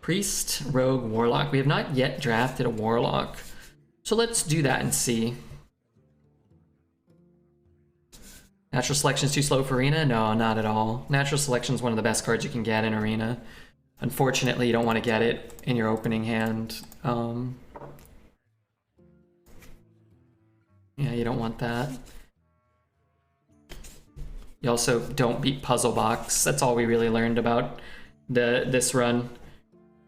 Priest, Rogue, Warlock. We have not yet drafted a Warlock. So let's do that and see. Natural Selection's too slow for Arena? No, not at all. Natural Selection's one of the best cards you can get in Arena. Unfortunately, you don't want to get it in your opening hand. Yeah, you don't want that. You also don't beat Puzzle Box. That's all we really learned about this run.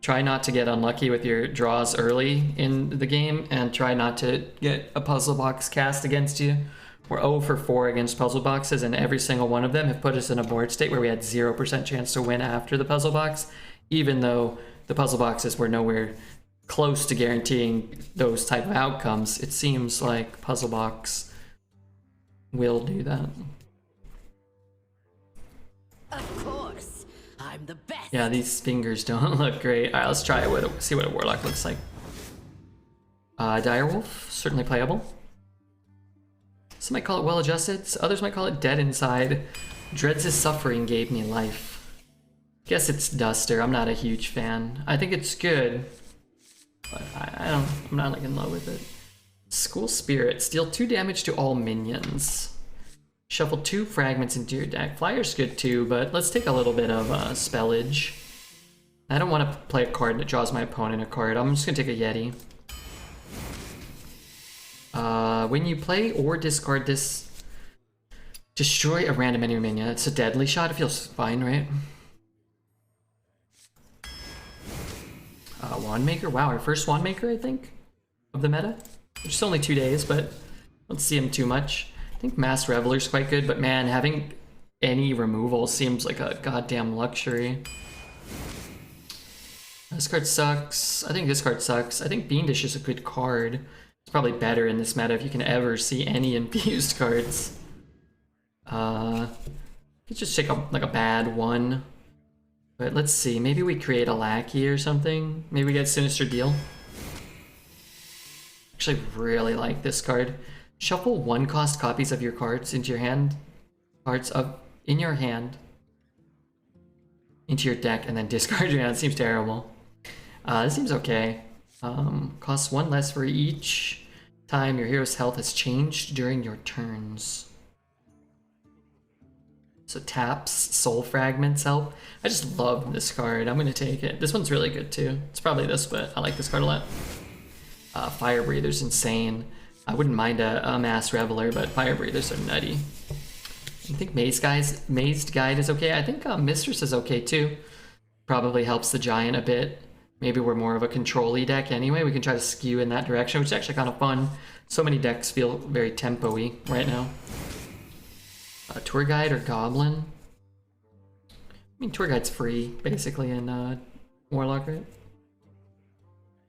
Try not to get unlucky with your draws early in the game, and try not to get a Puzzle Box cast against you. We're 0 for 4 against Puzzle Boxes, and every single one of them have put us in a board state where we had 0% chance to win after the Puzzle Box, even though the Puzzle Boxes were nowhere close to guaranteeing those type of outcomes. It seems like Puzzle Box will do that. Of course, I'm the best. Yeah, these fingers don't look great. All right, let's try it. See what a Warlock looks like. Direwolf, certainly playable. Some might call it well-adjusted. Others might call it dead inside. Dreads' suffering gave me life. Guess it's Duster. I'm not a huge fan. I think it's good, but I'm not like in love with it. School Spirit. Deal 2 damage to all minions. Shuffle 2 fragments into your deck. Flyer's good too, but let's take a little bit of spellage. I don't want to play a card that draws my opponent a card. I'm just gonna take a Yeti. When you play or discard this, destroy a random enemy minion. It's a deadly shot. It feels fine, right? Wand Maker. Wow, our first Wand Maker, I think, of the meta. Which is only 2 days, but don't see him too much. I think Mass Reveler's quite good, but man, having any removal seems like a goddamn luxury. This card sucks. I think this card sucks. I think Bean Dish is a good card. It's probably better in this meta if you can ever see any infused cards. You could just take like a bad one. But let's see, maybe we create a Lackey or something. Maybe we get Sinister Deal. Actually really like this card. Shuffle 1-cost copies of your cards into your hand. In your hand. Into your deck and then discard your hand. Seems terrible. This seems okay. Costs 1 less for each time your hero's health has changed during your turns. So taps, soul fragments help. I just love this card. I'm gonna take it. This one's really good too. It's probably this, but I like this card a lot. Fire Breather's insane. I wouldn't mind a Mass Reveler, but Fire Breathers are nutty. I think Mazed Guide is okay. I think Mistress is okay too. Probably helps the Giant a bit. Maybe we're more of a control-y deck anyway. We can try to skew in that direction, which is actually kind of fun. So many decks feel very tempo-y right now. Tour Guide or Goblin? I mean, Tour Guide's free, basically, in Warlock, right?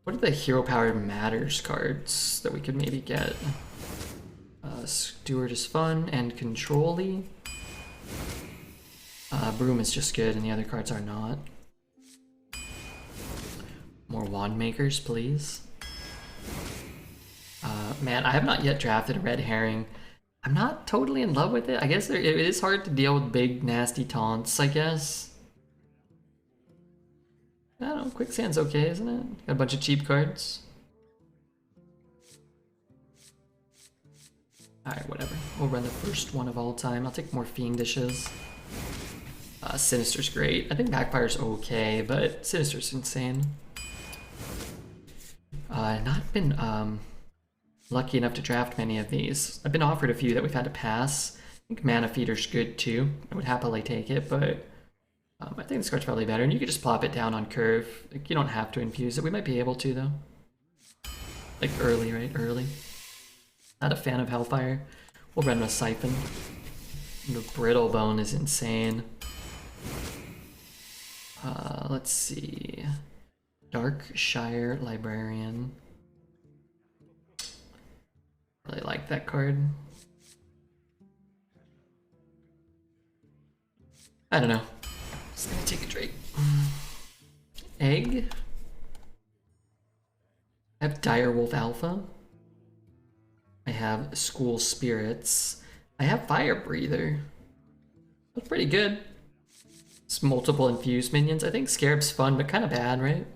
What are the Hero Power Matters cards that we could maybe get? Steward is fun and control-y. Broom is just good and the other cards are not. More Wand Makers, please. Man, I have not yet drafted a Red Herring. I'm not totally in love with it. I guess it is hard to deal with big, nasty taunts, I guess. I don't know, Quicksand's okay, isn't it? Got a bunch of cheap cards. Alright, whatever. We'll run the first one of all time. I'll take more Fiendishes. Sinister's great. I think Backfire's okay, but Sinister's insane. Not been lucky enough to draft many of these. I've been offered a few that we've had to pass. I think Mana Feeder's good too. I would happily take it, but I think this card's probably better. And you could just plop it down on curve. Like, you don't have to infuse it. We might be able to though. Like early, right? Early. Not a fan of Hellfire. We'll run with Siphon. The Brittle Bone is insane. Let's see. Darkshire Librarian. Really like that card. I don't know. Just gonna take a Drake. Egg. I have Direwolf Alpha. I have School Spirits. I have Fire Breather. That's pretty good. It's multiple infused minions. I think Scarab's fun, but kind of bad, right?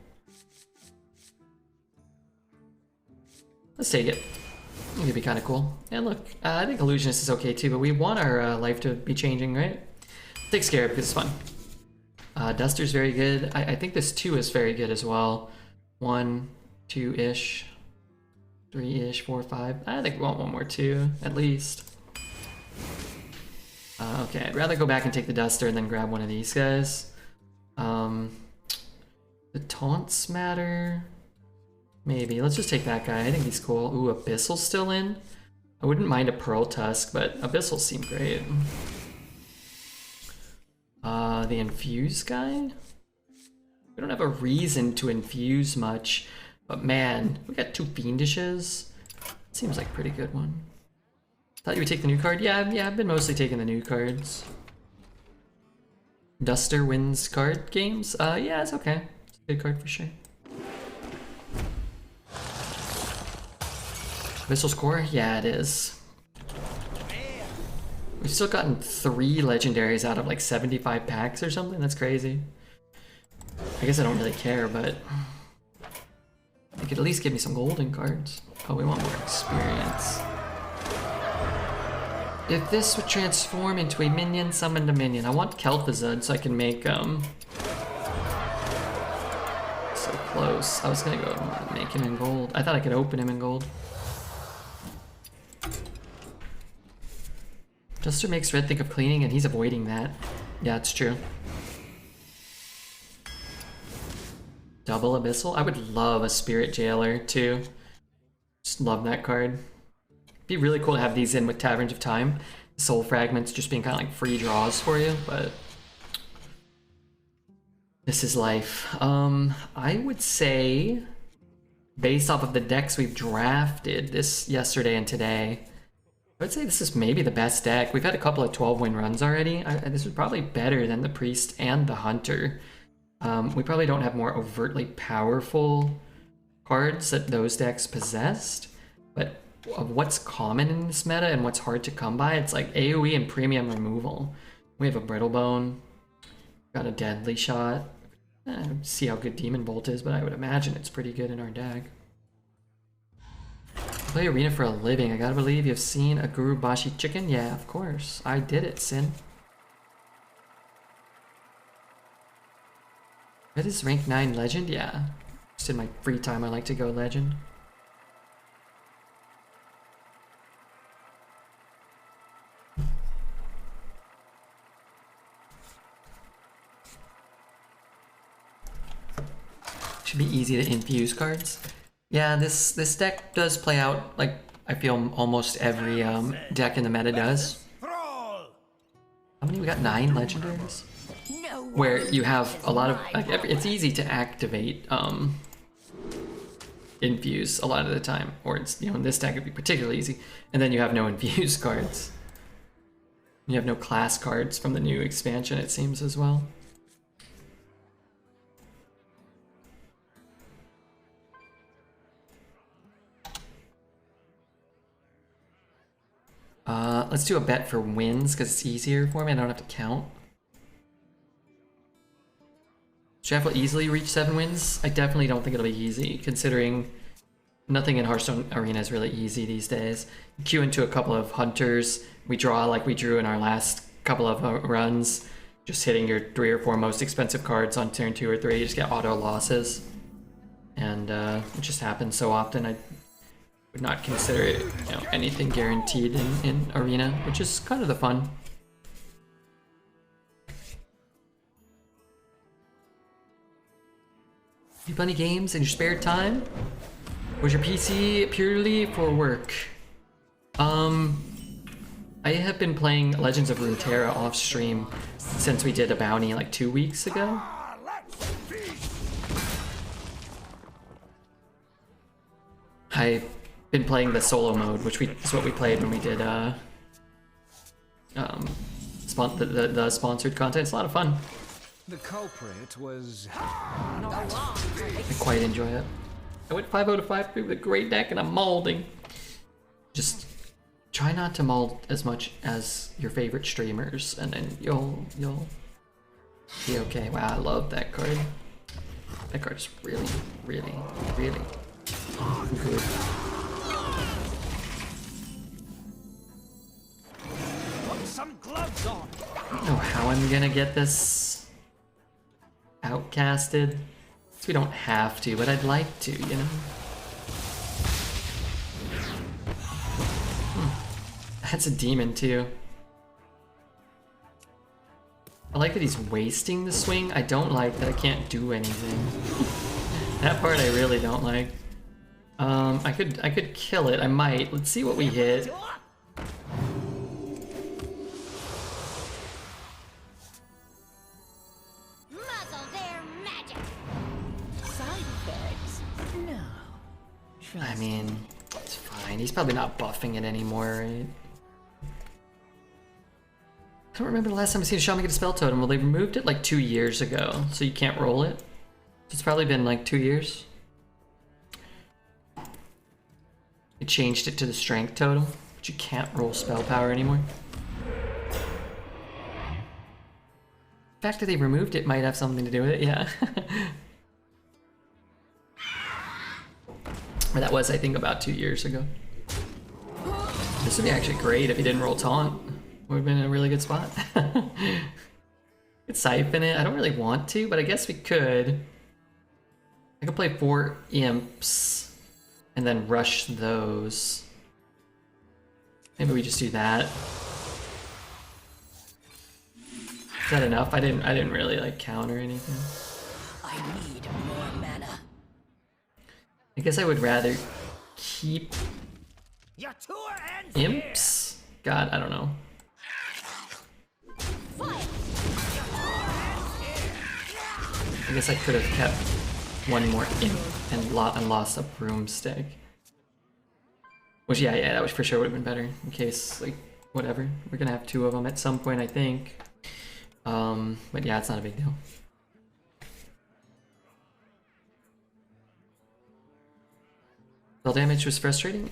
Let's take it. It could be kind of cool. And look, I think Illusionist is okay too, but we want our life to be changing, right? Take Scarab because it's fun. Duster's very good. I think this 2 is very good as well. 1, 2-ish, 3-ish, 4, 5. I think we want one more 2 at least. Okay, I'd rather go back and take the Duster and then grab one of these guys. The taunts matter. Maybe. Let's just take that guy. I think he's cool. Ooh, Abyssal's still in. I wouldn't mind a Pearl Tusk, but Abyssal seem great. The Infuse guy? We don't have a reason to infuse much, but man, we got 2 Fiendishes. Seems like a pretty good one. Thought you would take the new card? Yeah, I've been mostly taking the new cards. Duster wins card games? Yeah, it's okay. It's a good card for sure. Abyssal score? Yeah, it is. We've still gotten 3 legendaries out of like 75 packs or something? That's crazy. I guess I don't really care, but they could at least give me some golden cards. Oh, we want more experience. If this would transform into a minion, summon a minion. I want Kel'Thuzad so I can make, so close. I was gonna go make him in gold. I thought I could open him in gold. Duster makes Red think of cleaning and he's avoiding that. Yeah, it's true. Double Abyssal? I would love a Spirit Jailer too. Just love that card. Be really cool to have these in with Taverns of Time. Soul Fragments just being kind of like free draws for you, but this is life. I would say, based off of the decks we've drafted this yesterday and today, I would say this is maybe the best deck. We've had a couple of 12-win runs already. This is probably better than the Priest and the Hunter. We probably don't have more overtly powerful cards that those decks possessed, but of what's common in this meta and what's hard to come by, it's like AoE and premium removal. We have a Brittle Bone, got a Deadly Shot. See how good Demon Bolt is, but I would imagine it's pretty good in our deck. Play Arena for a living. I gotta believe you've seen a Guru Bashi chicken? Yeah, of course. I did it, Sin. That is rank 9 legend? Yeah. Just in my free time I like to go legend. Should be easy to infuse cards. Yeah, this deck does play out like I feel almost every deck in the meta does. How many? We got 9 legendaries? Where you have a lot of like it's easy to activate infuse a lot of the time, or it's, you know, in this deck it'd be particularly easy, and then you have no infuse cards. You have no class cards from the new expansion, it seems, as well. Let's do a bet for wins because it's easier for me. I don't have to count. Jeff will easily reach 7 wins. I definitely don't think it'll be easy, considering nothing in Hearthstone Arena is really easy these days. You queue into a couple of hunters. We draw like we drew in our last couple of runs, just hitting your 3 or 4 most expensive cards on turn 2 or 3. You just get auto losses, and it just happens so often. I would not consider it, you know, anything guaranteed in Arena, which is kind of the fun. You play any games in your spare time? Was your PC purely for work? I have been playing Legends of Runeterra off stream since we did a bounty like 2 weeks ago. I've been playing the solo mode, which is what we played when we did the sponsored content. It's a lot of fun. The culprit was I quite enjoy it. I went 5 out of 5 with a great deck and I'm molding. Just try not to mold as much as your favorite streamers, and then you'll be okay. Wow, I love that card. That card is really, really, really good. how I'm gonna get this outcasted. So we don't have to, but I'd like to, you know? That's a demon too. I like that he's wasting the swing. I don't like that I can't do anything. That part I really don't like. I could kill it. I might. Let's see what we hit. Muzzle their magic. Side effects? No. I mean, it's fine. He's probably not buffing it anymore, right? I don't remember the last time I seen a shaman get a spell totem. Well, they removed it like 2 years ago, so you can't roll it. It's probably been like 2 years. They changed it to the strength totem, but you can't roll spell power anymore. The fact that they removed it might have something to do with it, yeah. Or that was, I think, about 2 years ago. This would be actually great if he didn't roll taunt. Would have been in a really good spot. Could siphon it. I don't really want to, but I guess we could. I could play 4 imps and then rush those. Maybe we just do that. Is that enough? I didn't really like counter anything. I need more mana. I guess I would rather keep Your tour ends imps. God, I don't know. I guess I could have kept one more imp and lost a broomstick. Which, yeah, that was for sure would have been better. In case, like, whatever. We're gonna have 2 of them at some point, I think. But yeah, it's not a big deal. Spell damage was frustrating?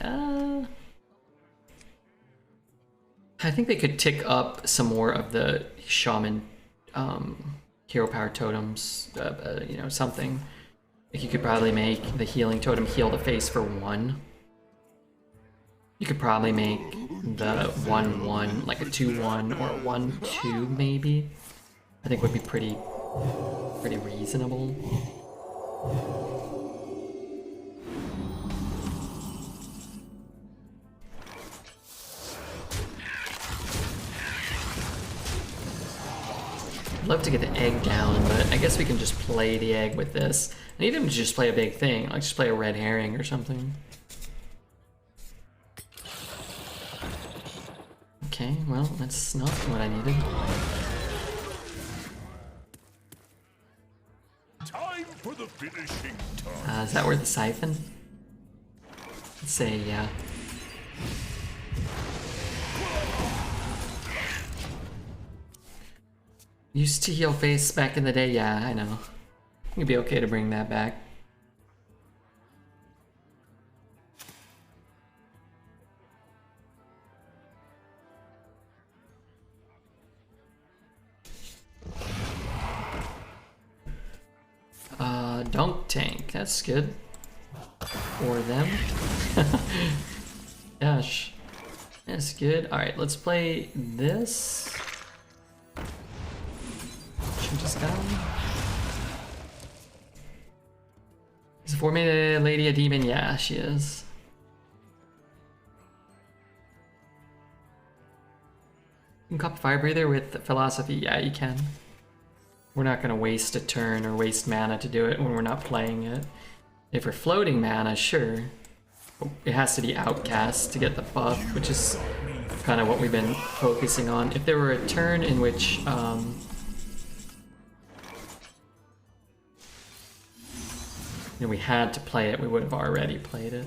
I think they could tick up some more of the shaman hero power totems, you know, something. Like you could probably make the healing totem heal the face for 1. You could probably make the 1/1 like a 2/1 or a 1/2 maybe. I think would be pretty reasonable. I'd love to get the egg down, but I guess we can just play the egg with this. I need him to just play a big thing, like just play a red herring or something. Okay, well, that's not what I needed. Time for the finishing touch. Is that worth the siphon? Let's say, yeah. Used to heal face back in the day, yeah, I know. It'd be okay to bring that back. Dunk tank, that's good. For them. Gosh. That's good. Alright, let's play this. She just got him. Is the 4-mana lady a demon? Yeah, she is. You can copy Fire Breather with Philosophy. Yeah, you can. We're not going to waste a turn or waste mana to do it when we're not playing it. If we're floating mana, sure. It has to be outcast to get the buff, which is kind of what we've been focusing on. If there were a turn in which you know, we had to play it, we would have already played it.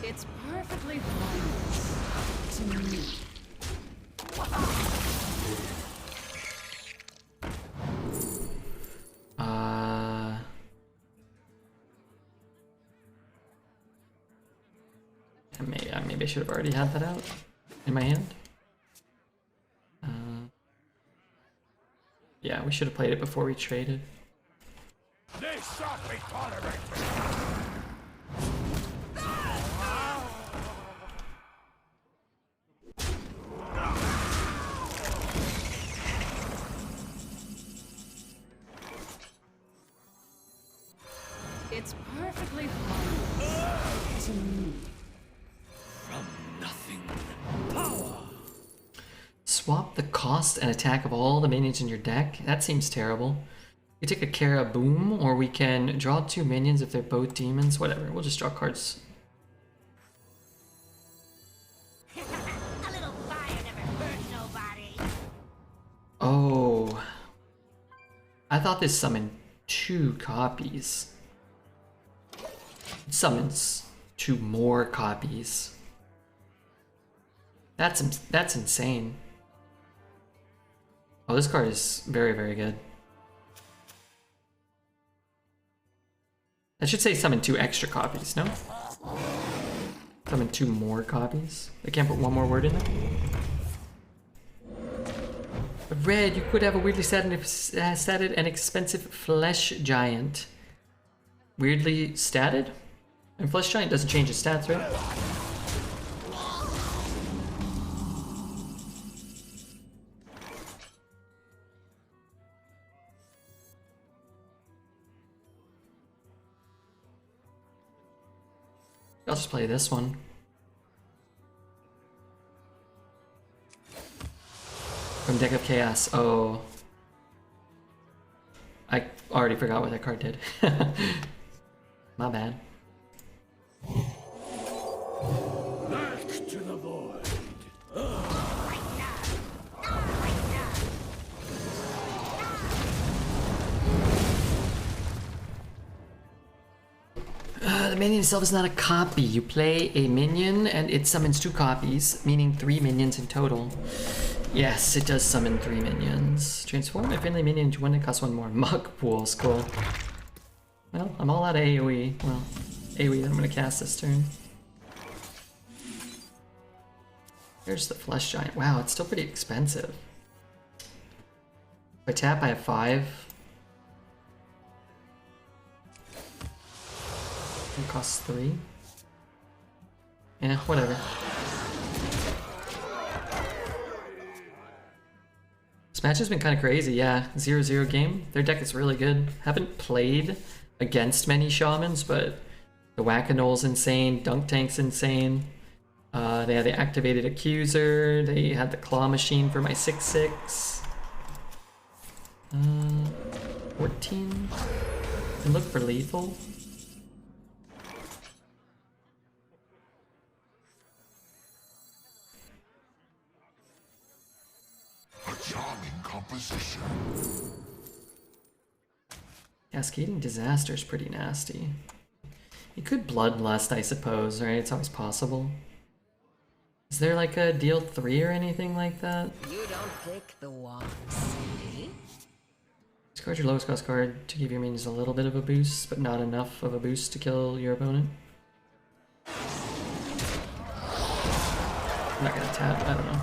It's perfectly fine to me. Maybe I should have already had that out in my hand. Yeah, we should have played it before we traded. They shot me tolerate. Swap the cost and attack of all the minions in your deck? That seems terrible. We take a Kara Boom, or we can draw 2 minions if they're both demons. Whatever, we'll just draw cards. A little fire never hurt nobody. Oh. I thought this summoned 2 copies. It summons 2 more copies. That's insane. Oh, this card is very, very good. I should say summon 2 extra copies, no? Summon 2 more copies? I can't put one more word in there? But red, you could have a weirdly statted and expensive flesh giant. Weirdly statted? And flesh giant doesn't change its stats, right? I'll just play this one. From Deck of Chaos. Oh. I already forgot what that card did. My bad. Back to the void. The minion itself is not a copy. You play a minion and it summons 2 copies, meaning 3 minions in total. Yes, it does summon 3 minions. Transform a friendly minion into one that costs 1 more. Muck pools, cool. Well, I'm all out of AoE. Well, AoE that I'm gonna cast this turn. There's the Flesh Giant. Wow, it's still pretty expensive. If I tap, I have 5. It costs 3. Yeah, whatever. This match has been kind of crazy, yeah. 0-0 game. Their deck is really good. Haven't played against many shamans, but the Whack-A-Nole's insane, Dunk Tank's insane. They had the activated Accuser, they had the Claw Machine for my 6-6. 14. And look for lethal. A charming composition. Cascading Disaster is pretty nasty. You could Bloodlust, I suppose, right? It's always possible. Is there like a deal 3 or anything like that? You don't pick the ones, eh? Discard your lowest cost card to give your minions a little bit of a boost, but not enough of a boost to kill your opponent. I'm not gonna tap, I don't know.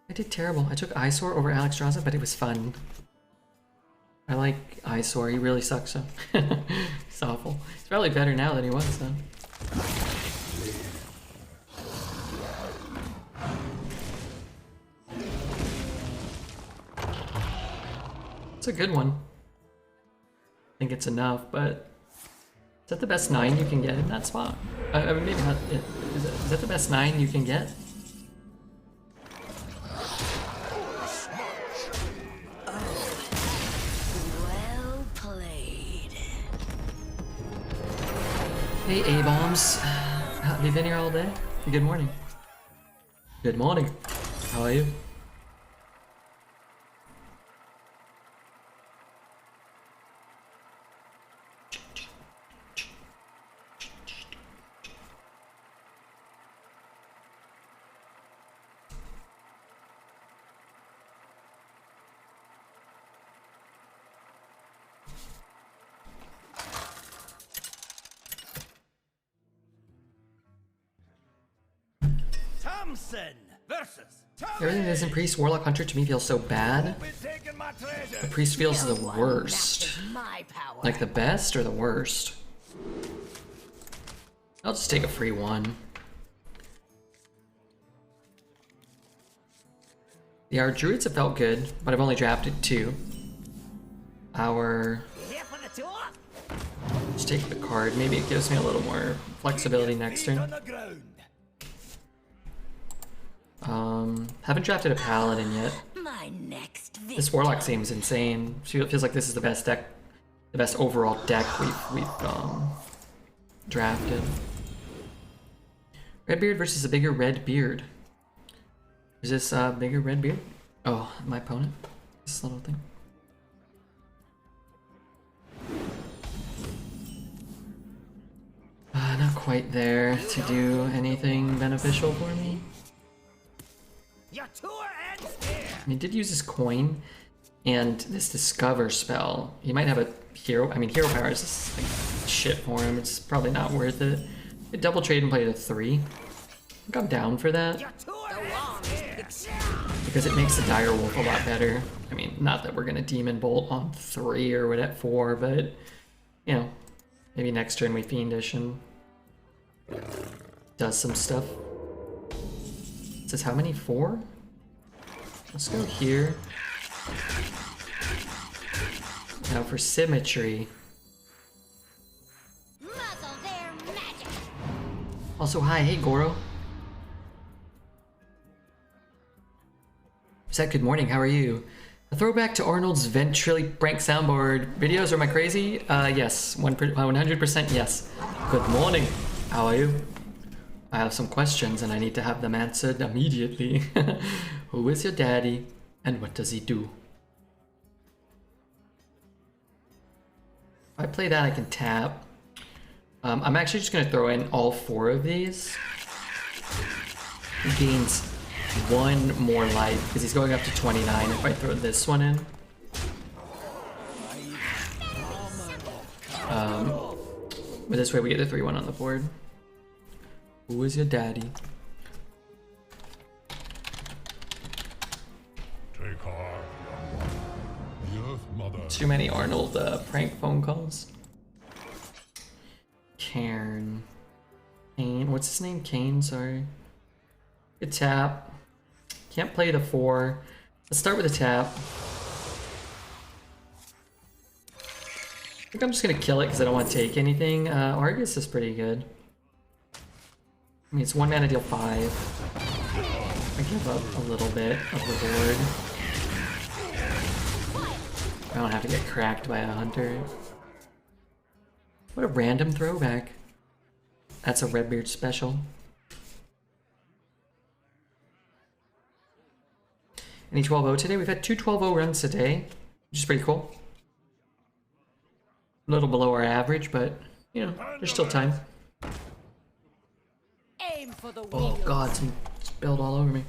I did terrible. I took Eyesore over Alex Draza, but it was fun. I like Eyesore, he really sucks though. He's awful. He's probably better now than he was though. It's a good one. I think it's enough, but is that the best 9 you can get in that spot? I mean, maybe not. Is that the best 9 you can get? Well played. Hey, A-Bombs. Have you been here all day? Good morning. Good morning. How are you? Thompson versus Everything that isn't Priest, Warlock, Hunter to me feels so bad. taking my treasure. The Priest feels the worst. My power. Like the best or the worst? I'll just take a free 1. Yeah, our Druids have felt good, but I've only drafted 2. Our... Here for the tour. Just take the card. Maybe it gives me a little more flexibility next Feet turn. on the ground. Haven't drafted a paladin yet. My next victim. This Warlock seems insane. Feels like this is the best deck, the best overall deck we've drafted. Redbeard versus a bigger red beard. Is this a bigger red beard? Oh, my opponent. This little thing. Not quite there to do anything beneficial for me. Your tour ends here. He did use his coin and this discover spell. He might have a hero. I mean, hero power is just like shit for him. It's probably not worth it. He double trade and played a 3. I think I'm down for that Your tour ends here. because it makes the dire wolf a lot better. I mean, not that we're gonna demon bolt on 3 or what at 4, but you know, maybe next turn we fiendish and does some stuff. It says how many? 4? Let's go here. Now for symmetry. Muzzle their magic. Also, hi, hey Goro. Zach, good morning, how are you? A throwback to Arnold's ventrily prank soundboard videos, or am I crazy? Yes, 100% yes. Good morning, how are you? I have some questions and I need to have them answered immediately. Who is your daddy and what does he do? If I play that, I can tap. I'm actually just gonna throw in all 4 of these. He gains 1 more life because he's going up to 29 if I throw this one in. But this way we get the 3-1 on the board. Who is your daddy? Take heart, young one. The Earth Mother. Too many Arnold prank phone calls. Cairn. Kane. What's his name? Kane, sorry. Good tap. Can't play the 4. Let's start with a tap. I think I'm just gonna kill it because I don't want to take anything. Argus is pretty good. I mean, it's 1 mana deal 5. I give up a little bit of the board. I don't have to get cracked by a hunter. What a random throwback. That's a Redbeard special. Any 12-0 today? We've had 2 12-0 runs today, which is pretty cool. A little below our average, but, you know, there's still time. Aim for the Oh god, some spilled all over me.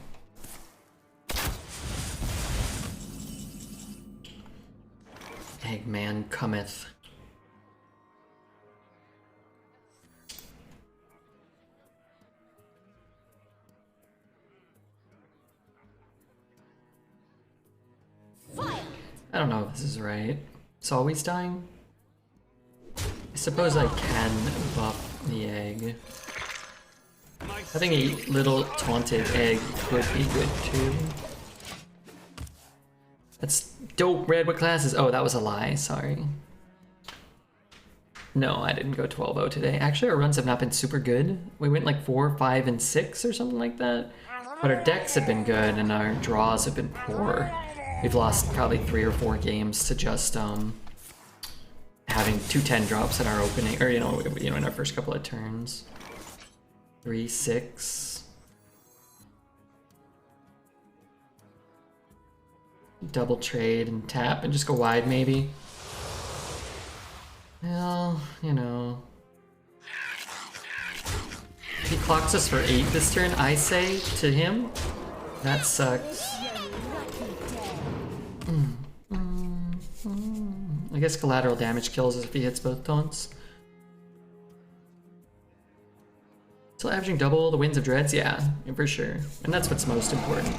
Eggman cometh. I don't know if this is right. It's always dying? I suppose I can buff the egg. Having a little taunted egg could be good too. That's dope, Red. What classes? Oh, that was a lie, sorry. No, I didn't go 12-0 today. Actually, our runs have not been super good. We went like 4, 5, and 6 or something like that. But our decks have been good and our draws have been poor. We've lost probably 3 or 4 games to just having 2 10 drops in our opening, or you know, in our first couple of turns. 3, 6. Double trade and tap and just go wide maybe. Well, you know. If he clocks us for 8 this turn, I say to him, that sucks. I guess collateral damage kills us if he hits both taunts. Still averaging double the Winds of Dreads? Yeah, for sure. And that's what's most important.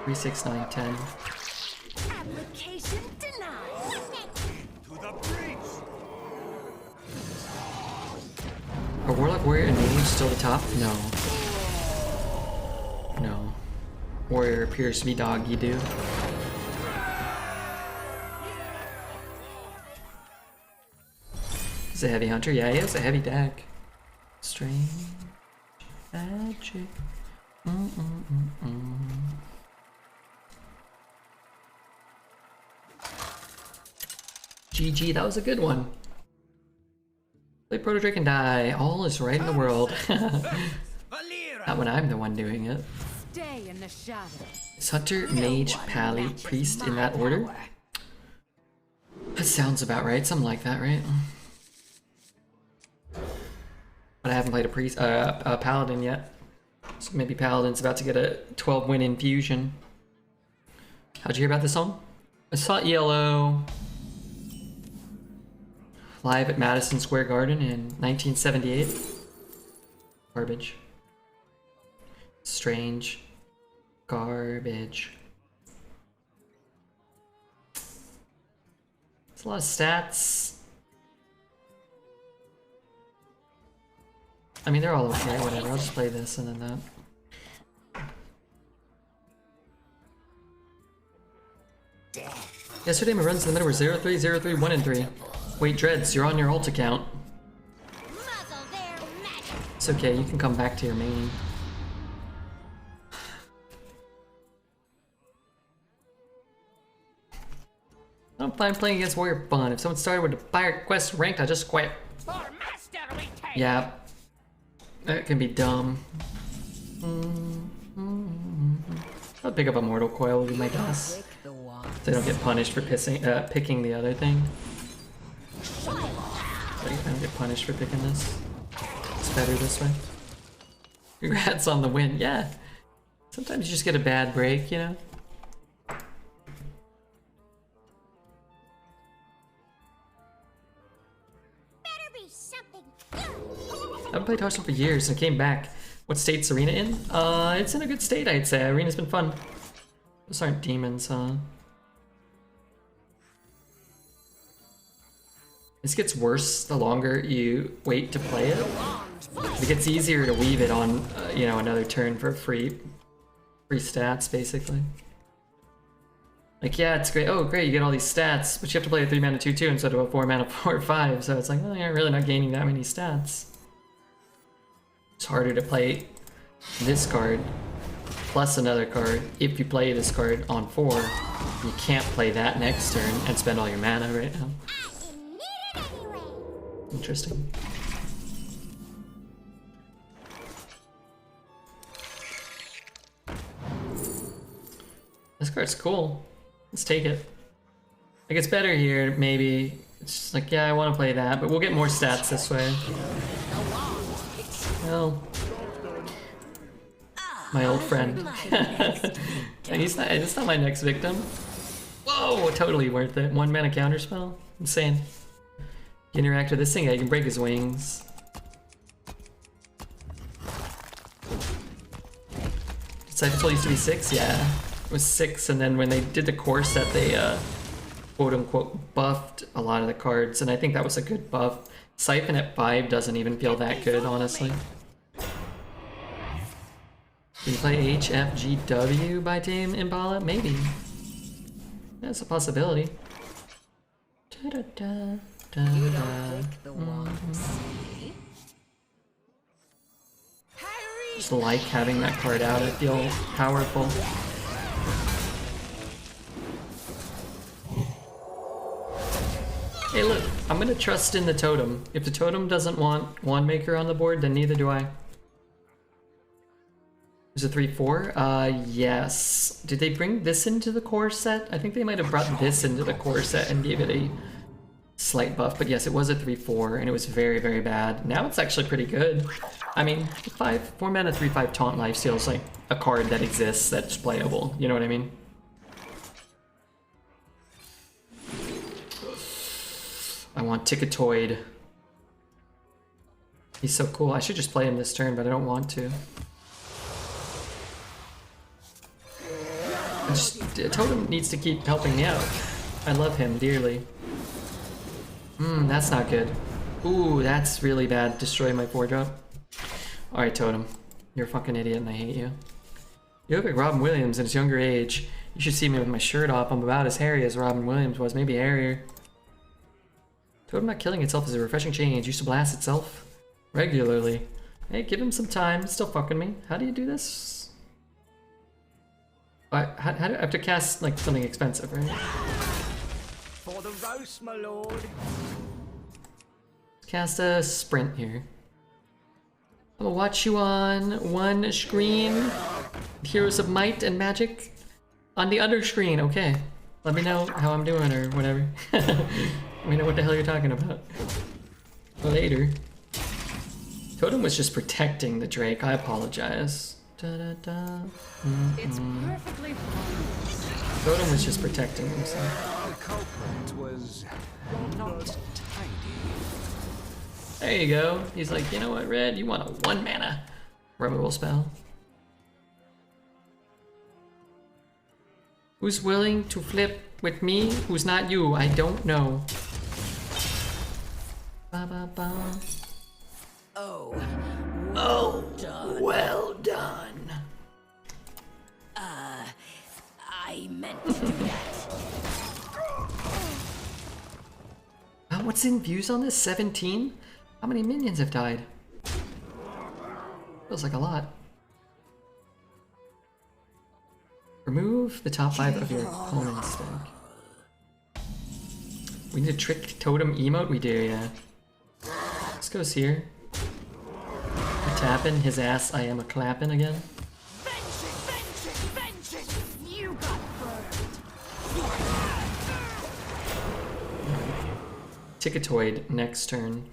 Three, 6, 9, 10. application denied. To the breach. Are Warlock, Warrior, and Mage still the top? No. No. Warrior appears to be doggy do. Is a heavy hunter? Yeah, he has a heavy deck. Strange magic. GG, that was a good one. Play Proto Drake and die. All is right in the world. Not when I'm the one doing it. Stay in the shadow. Is Hunter, Mage, Pally, Priest in that order? That sounds about right. Something like that, right? But I haven't played a Paladin yet. So maybe Paladin's about to get a 12-win infusion. How'd you hear about this song? I saw it yellow live at Madison Square Garden in 1978. Garbage. Strange. Garbage. It's a lot of stats. I mean, they're all okay, whatever. I'll just play this and then that. Yesterday my runs in the middle were 0, 3, 0, 3, 1, and 3. Wait, Dreads, you're on your ult account. It's okay, you can come back to your main. I don't find playing against Warrior fun. If someone started with a fire quest ranked, I just quit. Yeah. That can be dumb. I'll pick up a Mortal Coil would be my guess. They don't get punished for picking the other thing. I don't get punished for picking this. It's better this way. Congrats on the win. Yeah. Sometimes you just get a bad break, you know? I haven't played Hearthstone for years and came back. What state's Arena in? It's in a good state, I'd say. Arena's been fun. Those aren't demons, huh? This gets worse the longer you wait to play it. It gets easier to weave it on, you know, another turn for free stats, basically. Like, yeah, it's great. Oh, great, you get all these stats, but you have to play a 3-mana 2/2 instead of a 4-mana 4/5. So it's like, well, you're really not gaining that many stats. It's harder to play this card plus another card. If you play this card on 4, you can't play that next turn and spend all your mana right now. Interesting. This card's cool. Let's take it. Like, it's better here, maybe. It's just like, yeah, I want to play that, but we'll get more stats this way. Well, my old friend. It's not my next victim. Whoa, totally worth it. 1-mana counterspell. Insane. You interact with this thing, yeah, you can break his wings. Cyphersoul used to be 6, yeah. It was 6, and then when they did the core set, they quote-unquote buffed a lot of the cards, and I think that was a good buff. Siphon at 5 doesn't even feel that good, honestly. Can you play H, F, G, W by Tame Impala? Maybe. That's a possibility. Da-da-da, da-da-da. Just like having that card out, I feel powerful. Hey look, I'm gonna trust in the totem. If the totem doesn't want Wand Maker on the board, then neither do I. There's a 3/4? Yes. Did they bring this into the core set? I think they might have brought this into the core set and gave it a slight buff, but yes, it was a 3/4 and it was very, very bad. Now it's actually pretty good. I mean, 4-mana 3/5 Taunt Lifesteal is like a card that exists that's playable, you know what I mean? I want Ticketoid. He's so cool. I should just play him this turn, but I don't want to. Totem needs to keep helping me out. I love him dearly. That's not good. Ooh, that's really bad. Destroy my 4-drop. Alright, Totem. You're a fucking idiot and I hate you. You look like Robin Williams in his younger age. You should see me with my shirt off. I'm about as hairy as Robin Williams was, maybe hairier. Totem not killing itself is a refreshing change. Used to blast itself regularly. Hey, give him some time. Still fucking me. How do you do this? How do I have to cast like something expensive, right? For the roast, my lord. Cast a sprint here. I'm gonna watch you on one screen. Heroes of Might and Magic on the other screen. Okay. Let me know how I'm doing or whatever. Let me know what the hell you're talking about. Later. Totem was just protecting the Drake. I apologize. Da-da-da. It's perfectly fine. Totem was just protecting himself. The culprit was not tidy. There you go. He's like, you know what, Red? You want a 1 mana removal spell? Who's willing to flip with me? Who's not you? I don't know. Ba ba ba. Oh, Oh, well done. I meant to do that. What's in views on this? 17? How many minions have died? Feels like a lot. Remove the top 5 of your opponent's deck. We need a trick totem emote? We do, yeah. This goes here. A tapping his ass, I am a clapping again. Vengeance! You got burned. Ticketoid next turn.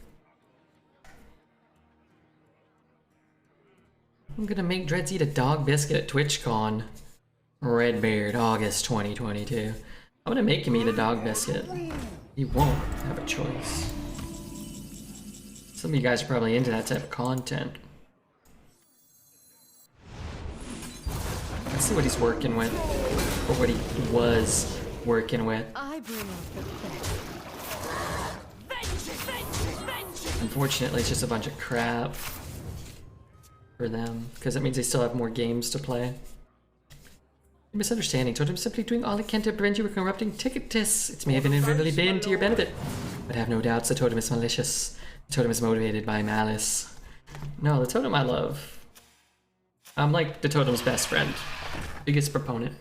I'm gonna make Dreads eat a dog biscuit at TwitchCon. Redbeard, August 2022. I'm gonna make him eat a dog biscuit. He won't have a choice. Some of you guys are probably into that type of content. Let's see what he's working with. Or what he was working with. I bring out the best. Unfortunately, it's just a bunch of crap for them, because that means they still have more games to play. Misunderstanding. Totem's simply doing all it can to prevent you from corrupting Ticketus. It may have inadvertently been to your benefit, but have no doubts the totem is malicious. The totem is motivated by malice. No, the totem I love. I'm like the totem's best friend. Biggest proponent.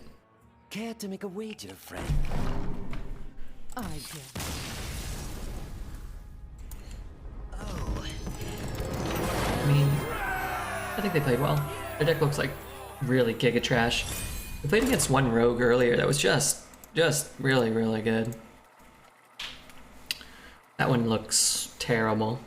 Care to make a wager, friend? I get I mean, I think they played well. Their deck looks like really giga trash. We played against one rogue earlier that was just really, really good. That one looks terrible.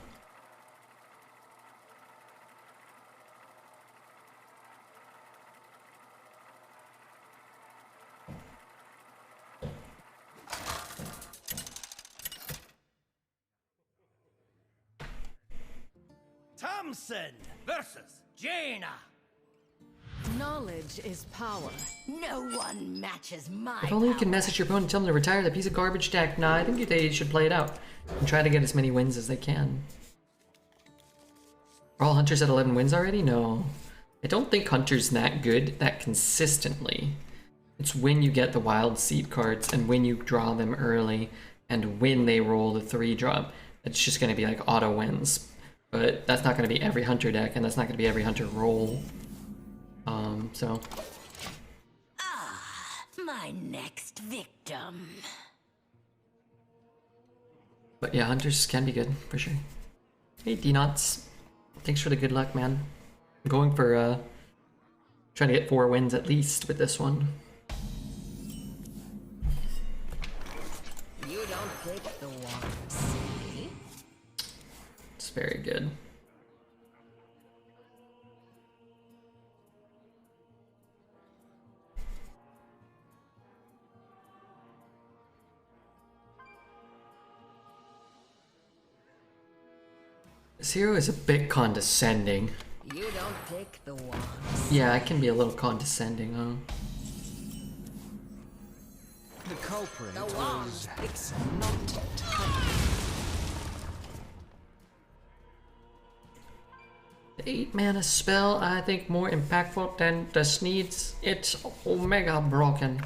Thompson versus Jaina. knowledge is power. No one matches my If only you can power. message your opponent and tell them to retire that piece of garbage deck. Nah, I think they should play it out and try to get as many wins as they can. Are all hunters at 11 wins already? No. I don't think hunter's that good that consistently. It's when you get the wild seed cards and when you draw them early and when they roll the 3-drop. It's just going to be like auto wins. But that's not going to be every hunter deck, and that's not going to be every hunter roll. So My next victim. but yeah, hunters can be good for sure. Hey D-Knots. Thanks for the good luck, man. I'm going for trying to get 4 wins at least with this one. You don't pick the one, see? It's very good. This hero is a bit condescending. You don't pick the one. Yeah, I can be a little condescending, huh? The culprit The wand. was It's not tidy. The 8 mana spell, I think more impactful than the Sneeds. It's Omega Broken.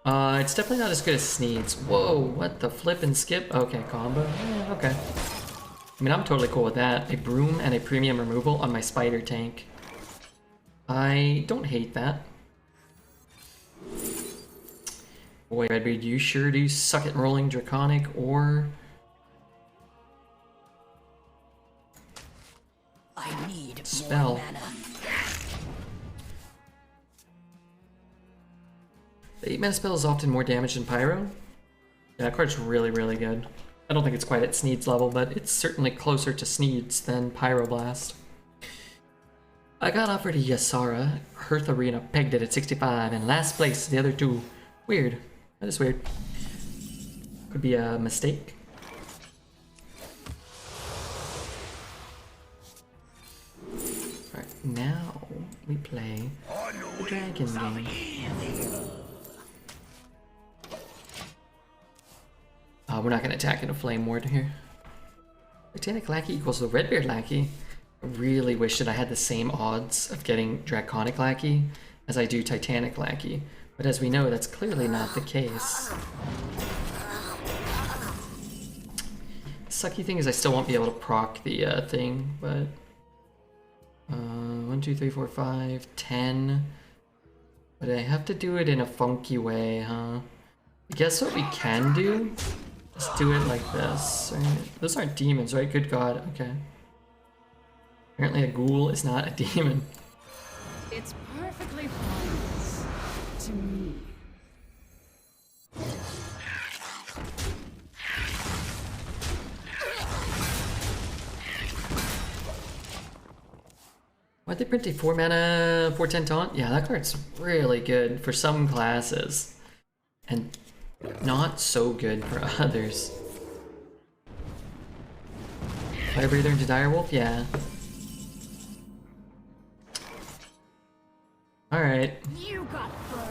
It's definitely not as good as Sneeds. Whoa, what the flip and skip? Okay, combo. Yeah, okay. I mean, I'm totally cool with that. A broom and a premium removal on my spider tank. I don't hate that. Boy, Redbeard, you sure do suck at rolling Draconic or... I need Spell. more mana. The 8 mana spell is often more damage than Pyro. Yeah, that card's really, really good. I don't think it's quite at Sneed's level, but it's certainly closer to Sneed's than Pyroblast. I got offered a Yasara. Hearth Arena pegged it at 65, and last place the other two. Weird. That is weird. Could be a mistake. Alright, now we play the Dragon game. We're not going to attack into Flame Ward here. Titanic Lackey equals the Redbeard Lackey. I really wish that I had the same odds of getting Draconic Lackey as I do Titanic Lackey. But as we know, that's clearly not the case. Sucky thing is I still won't be able to proc the thing, but... 1, 2, 3, 4, 5, 10. But I have to do it in a funky way, huh? I guess what we can do... Let's do it like this. Right? Those aren't demons, right? Good God. Okay. Apparently a ghoul is not a demon. It's perfectly harmless to me. Why'd they print a 4 mana 4/10 taunt? Yeah, that card's really good for some classes. And not so good for others. Fire Breather into Direwolf? Yeah. Alright. You got burned.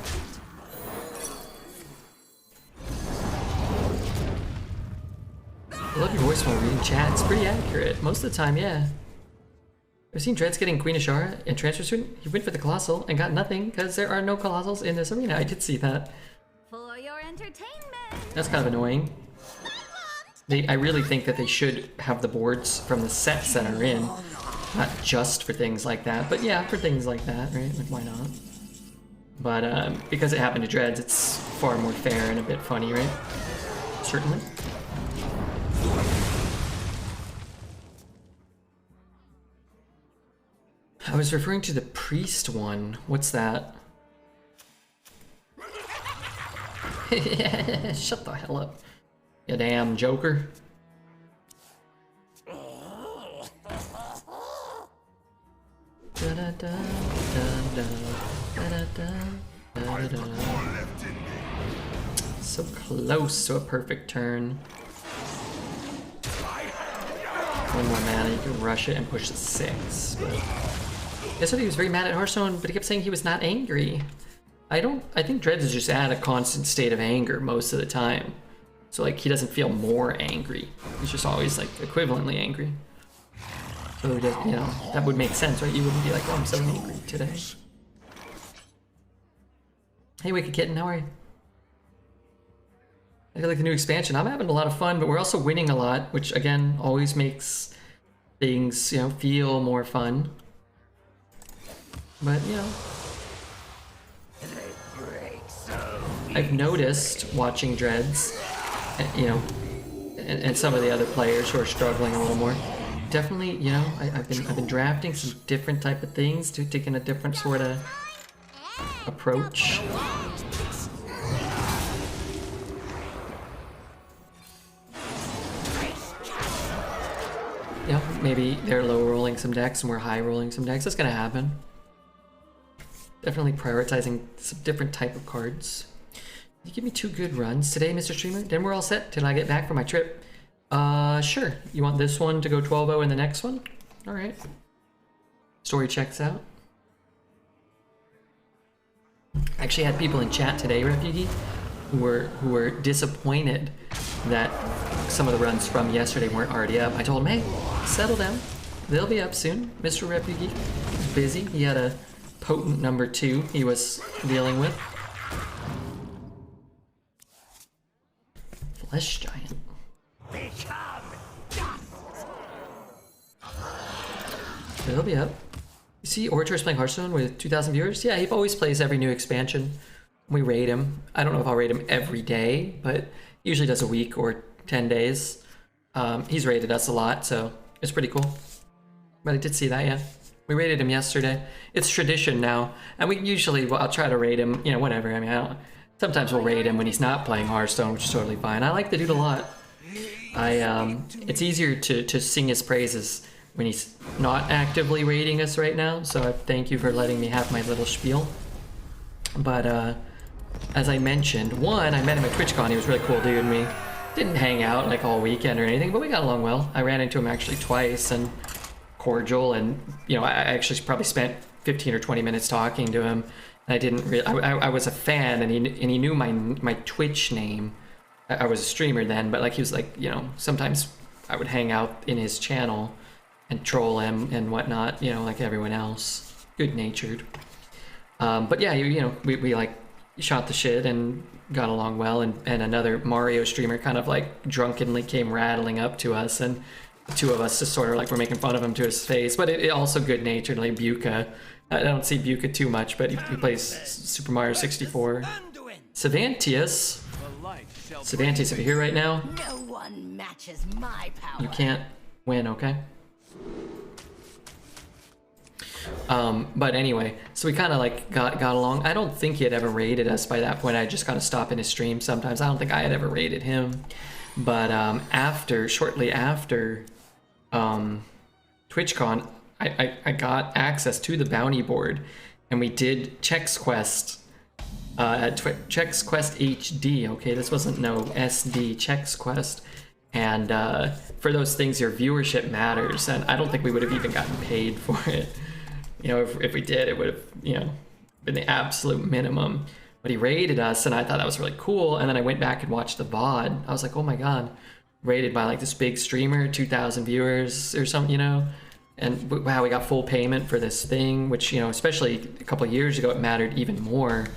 I love your voice while reading chat. It's pretty accurate. Most of the time, yeah. I've seen Dreads getting Queen Ashara and Transfer Student. He went for the Colossal and got nothing because there are no Colossals in this arena. I did see that. For your entertainment. That's kind of annoying. I really think that they should have the boards from the sets that are in. Not just for things like that, but yeah, for things like that, right? Like, why not? But because it happened to Dreads, it's far more fair and a bit funny, right? Certainly. I was referring to the priest one. What's that? Shut the hell up. You damn joker. So close to a perfect turn. One more mana, you can rush it and push to 6. But I said he was very mad at Hearthstone, but he kept saying he was not angry. I think Dreads is just at a constant state of anger most of the time. So like he doesn't feel more angry. He's just always like equivalently angry. So just, you know, that would make sense, right? You wouldn't be like, oh, I'm so angry today. Hey Wicked Kitten, how are you? I feel like the new expansion. I'm having a lot of fun, but we're also winning a lot, which again always makes things, you know, feel more fun. But you know, I've noticed watching Dreads, you know, and some of the other players who are struggling a little more. Definitely, you know, I've been drafting some different type of things, taking a different sort of approach. You know, maybe they're low rolling some decks and we're high rolling some decks. That's gonna happen. Definitely prioritizing some different type of cards. You give me 2 good runs today, Mr. Streamer. Then we're all set till I get back from my trip. Sure. You want this one to go 12-0 and the next one? All right. Story checks out. I actually had people in chat today, Refugee, who were disappointed that some of the runs from yesterday weren't already up. I told them, hey, settle down. They'll be up soon. Mr. Refugee was busy. He had a potent number 2 he was dealing with. Flesh Giant. He'll be up. You see Orator's playing Hearthstone with 2,000 viewers? Yeah, he always plays every new expansion. We raid him. I don't know if I'll raid him every day, but usually does a week or 10 days. He's raided us a lot, so it's pretty cool. But I did see that, yeah. We raided him yesterday. It's tradition now, and we usually, well, I'll try to raid him, you know, whatever. I mean, sometimes we'll raid him when he's not playing Hearthstone, which is totally fine. I like the dude a lot. It's easier to sing his praises when he's not actively raiding us right now, so I thank you for letting me have my little spiel. But as I mentioned, one, I met him at TwitchCon. He was a really cool dude, and we didn't hang out like all weekend or anything, but we got along well. I ran into him actually twice, and cordial, and you know, I actually probably spent 15 or 20 minutes talking to him. And I didn't really, I was a fan, and he knew my Twitch name. I was a streamer then, but like he was like, you know, sometimes I would hang out in his channel and troll him and whatnot, you know, like everyone else, good natured. But yeah, you know, we like shot the shit and got along well, and another Mario streamer kind of like drunkenly came rattling up to us, and the two of us just sort of like were making fun of him to his face, but it also good natured, like Buka. I don't see Buka too much, but he plays Super Mario 64. Savantius, if you're here right now, No one matches my power. you can't win, okay? But anyway, so we kind of like got along. I don't think he had ever raided us by that point. I just got to stop in his stream sometimes. I don't think I had ever raided him. But shortly after TwitchCon, I got access to the bounty board, and we did Chex Quest at Chex Quest HD. Okay, this wasn't no SD, Chex Quest. And for those things, your viewership matters, and I don't think we would have even gotten paid for it. You know, if we did, it would have, you know, been the absolute minimum. But he raided us, and I thought that was really cool. And then I went back and watched the VOD. I was like, oh my god, raided by like this big streamer, 2,000 viewers or something, you know? And wow, we got full payment for this thing, which, you know, especially a couple of years ago, it mattered even more.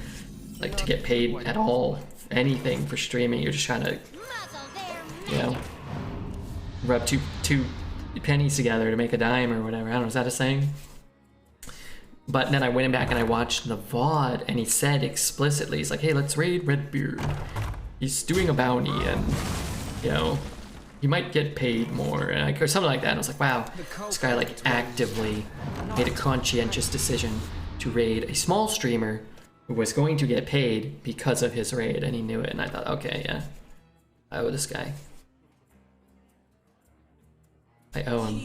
Like, to get paid at all, anything for streaming, you're just trying to, you know, rub two pennies together to make a dime or whatever. I don't know, is that a saying? But then I went back and I watched the VOD, and he said explicitly, he's like, hey, let's raid Redbeard. He's doing a bounty, and, you know, you might get paid more, and like, or something like that. And I was like, wow, this guy like actively made a conscientious decision to raid a small streamer who was going to get paid because of his raid, and he knew it. And I thought, okay, yeah, I owe this guy. I owe him.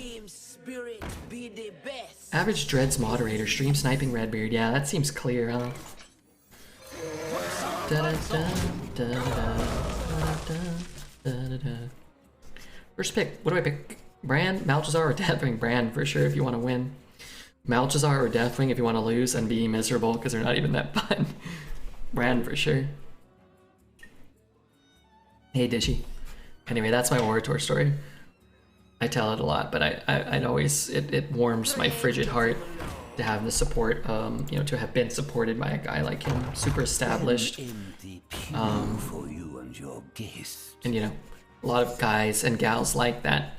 Average Dreads moderator, stream sniping Redbeard. Yeah, that seems clear, huh? First pick. What do I pick? Brand, Malchazar, or Deathwing? Brand for sure if you want to win. Malchazar or Deathwing if you want to lose and be miserable because they're not even that fun. Brand for sure. Hey Dishy. Anyway, that's my Orator story. I tell it a lot, but I'd always, it warms my frigid heart to have the support, you know, to have been supported by a guy like him, super established. And you know, a lot of guys and gals like that,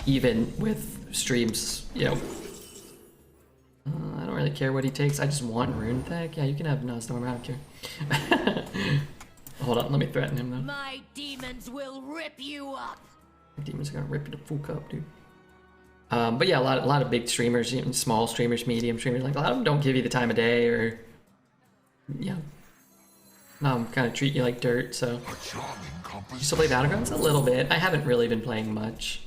even with streams, you know. I don't really care what he takes, I just want Rune Tech. Yeah, you can have Nosdorm, I don't care. Hold on, let me threaten him though. My demons will rip you up. Demons are gonna rip you the fuck up, dude. But yeah, a lot of big streamers, even small streamers, medium streamers, like a lot of them don't give you the time of day, or yeah, kind of treat you like dirt. So you still play Battlegrounds a little bit. I haven't really been playing much.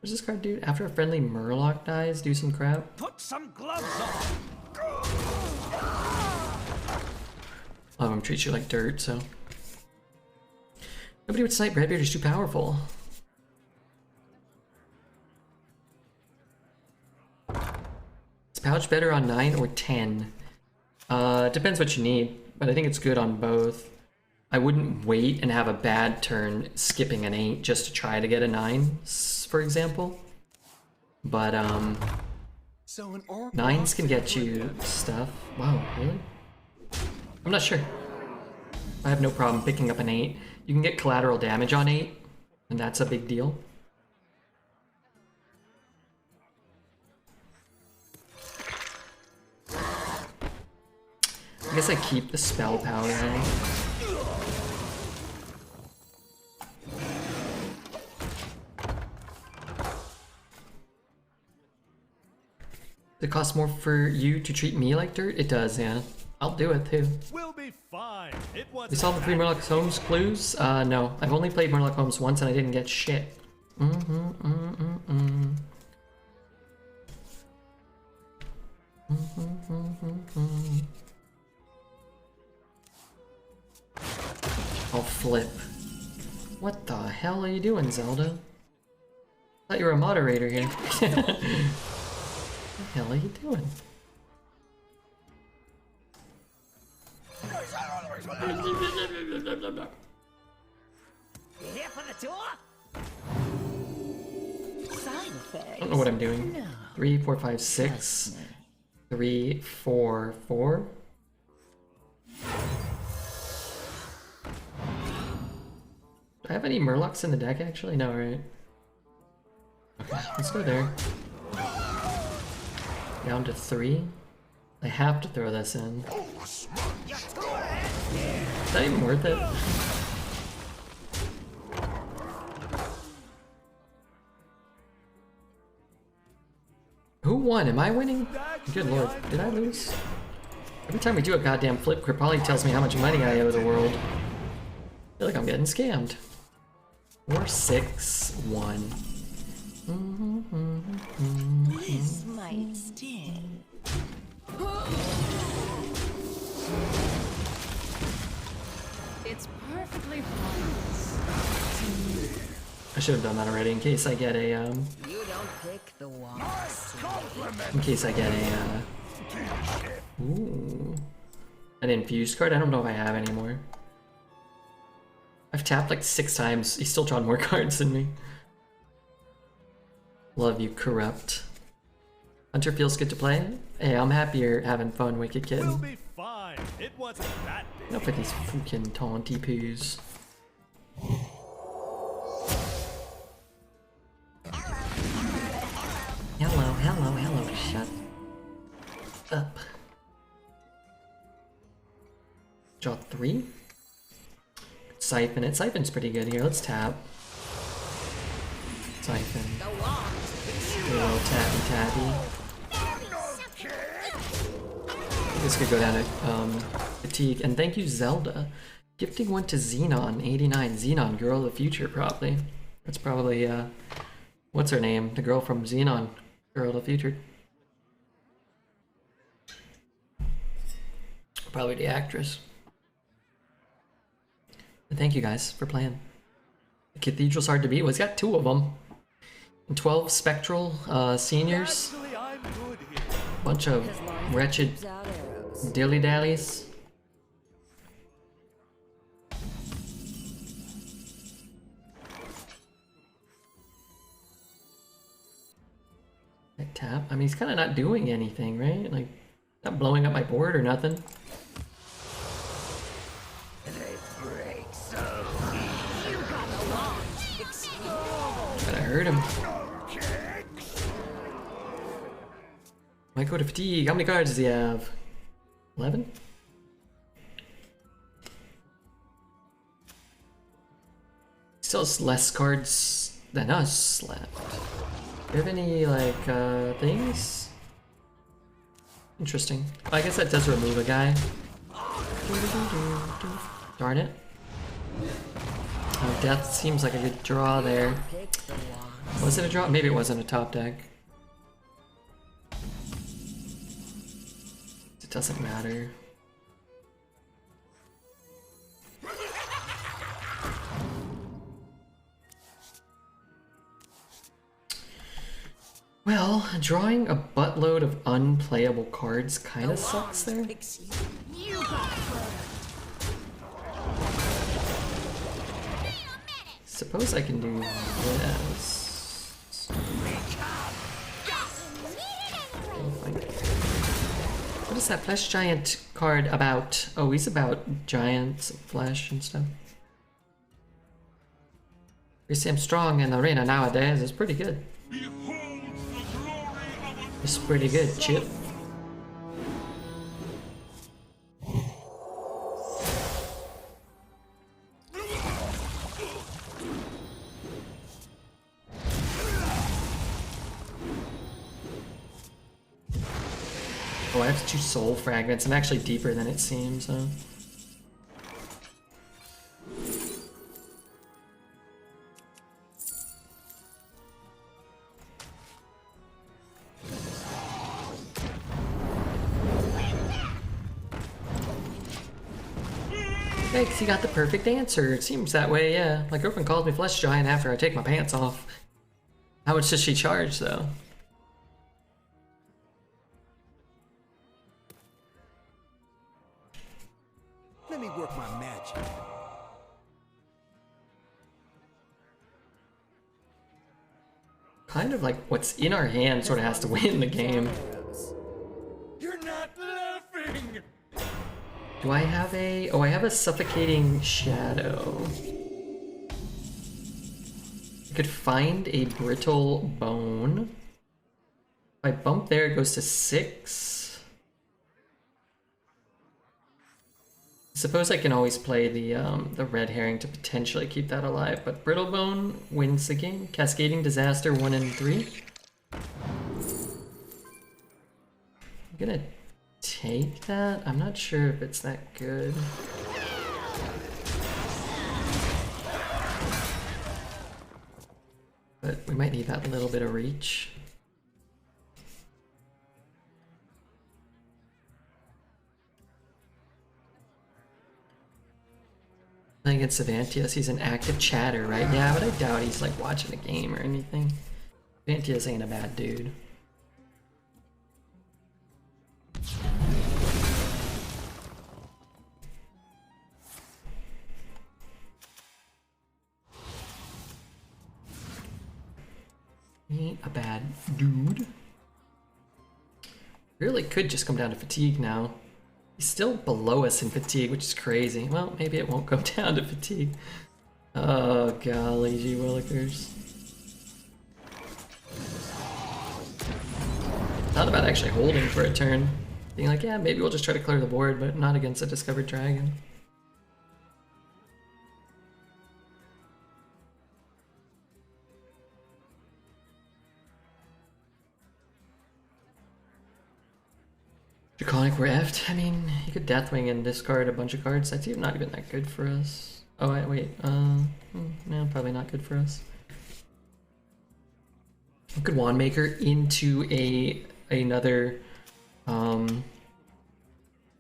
What's this card do? After a friendly Murloc dies, do some crap. Put some gloves on. A lot of them treat you like dirt, so. Nobody would snipe Redbeard, he's too powerful. Is Pouch better on 9 or 10? Depends what you need, but I think it's good on both. I wouldn't wait and have a bad turn skipping an 8 just to try to get a 9, for example. But, 9s can get you stuff. Wow, really? I'm not sure. I have no problem picking up an 8. You can get collateral damage on 8, and that's a big deal. I guess I keep the spell power on. It costs more for you to treat me like dirt? It does, yeah. I'll do it too. We'll be fine. It was You saw the 3 Murloc Holmes clues? No. I've only played Murloc Holmes once and I didn't get shit. I'll flip. What the hell are you doing, Zelda? I thought you were a moderator here. What the hell are you doing? Here for the tour? Side effects? I don't know what I'm doing. 3, 4, 5, 6. 3, 4, 4. Do I have any Murlocs in the deck actually? No, right? Okay, let's go there. Down to 3. I have to throw this in. Is that even worth it? Who won? Am I winning? Good lord, did I lose? Every time we do a goddamn flip, Kripali tells me how much money I owe the world. I feel like I'm getting scammed. 4, 6, 1. This might sting. It's perfectly harmless. I should have done that already in case I get a You don't pick the ones. in case I get a ooh, an infused card. I don't know if I have anymore. I've tapped like 6 times. He's still drawn more cards than me. Love you, Corrupt. Hunter feels good to play. Hey, I'm happy you're having fun, Wicked Kitten. We'll be fine. It wasn't that big. Enough with these fucking taunty poos. Hello, hello, hello, shut up. Draw 3. Siphon it. Siphon's pretty good here. Let's tap. Siphon. A little tappy tappy. This could go down to fatigue. And thank you, Zelda. Gifting one to Xenon, 89. Xenon, girl of the future, probably. That's probably, what's her name? The girl from Xenon, girl of the future. Probably the actress. And thank you guys for playing. The Cathedral's hard to beat. Well, he's got 2 of them. And 12 spectral seniors. Actually, I'm good here. Bunch of wretched dilly-dallies. I tap. I mean, he's kind of not doing anything, right? Like, not blowing up my board or nothing. Gotta hurt him. Might go to fatigue. How many cards does he have? 11? Still has less cards than us left. Do you have any, like, things? Interesting. I guess that does remove a guy. Darn it. Oh, death seems like a good draw there. Was it a draw? Maybe it wasn't a top deck. It doesn't matter. Well, drawing a buttload of unplayable cards kind of sucks there. You got Suppose I can do this. What is that flesh giant card about? Oh, he's about giants, flesh, and stuff. You see him strong in the arena nowadays. It's pretty good. It's pretty good, Chip. Oh, I have 2 soul fragments. I'm actually deeper than it seems, huh? Yeah, 'cause you got the perfect answer. It seems that way, yeah. My girlfriend calls me Flesh Giant after I take my pants off. How much does she charge, though? Let me work my magic. Kind of like what's in our hand sort of has to win the game. You're not laughing! Do I have a... Oh, I have a Suffocating Shadow. I could find a Brittle Bone. If I bump there, it goes to 6. I suppose I can always play the Red Herring to potentially keep that alive, but Brittle Bone wins the game. Cascading Disaster 1 and 3. I'm gonna take that. I'm not sure if it's that good. But we might need that little bit of reach. Playing against Savantius, he's an active chatter, right? Yeah, but I doubt he's like watching a game or anything. Savantius ain't a bad dude. Ain't a bad dude. Really could just come down to fatigue now. He's still below us in fatigue, which is crazy. Well, maybe it won't go down to fatigue. Oh, golly, gee willikers. Thought about actually holding for a turn. Being like, yeah, maybe we'll just try to clear the board, but not against a Discovered Dragon. Draconic we're effed. I mean, you could Deathwing and discard a bunch of cards. That's not even that good for us. Oh, wait. No, probably not good for us. We could Wandmaker into another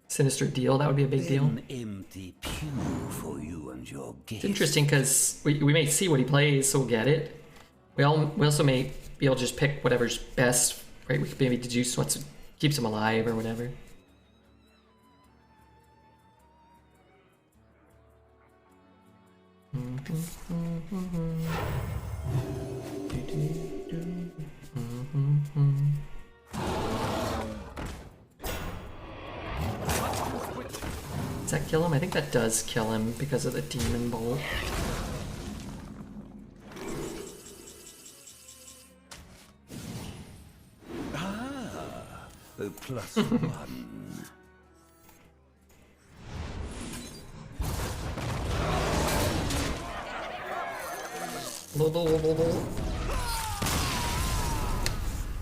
Sinister Deal. That would be a big deal. Empty pew for you and your It's interesting because we may see what he plays, so we'll get it. We also may be able to just pick whatever's best, right? We could maybe deduce what's keeps him alive or whatever. Does that kill him? I think that does kill him because of the Demon Bolt. Plus one.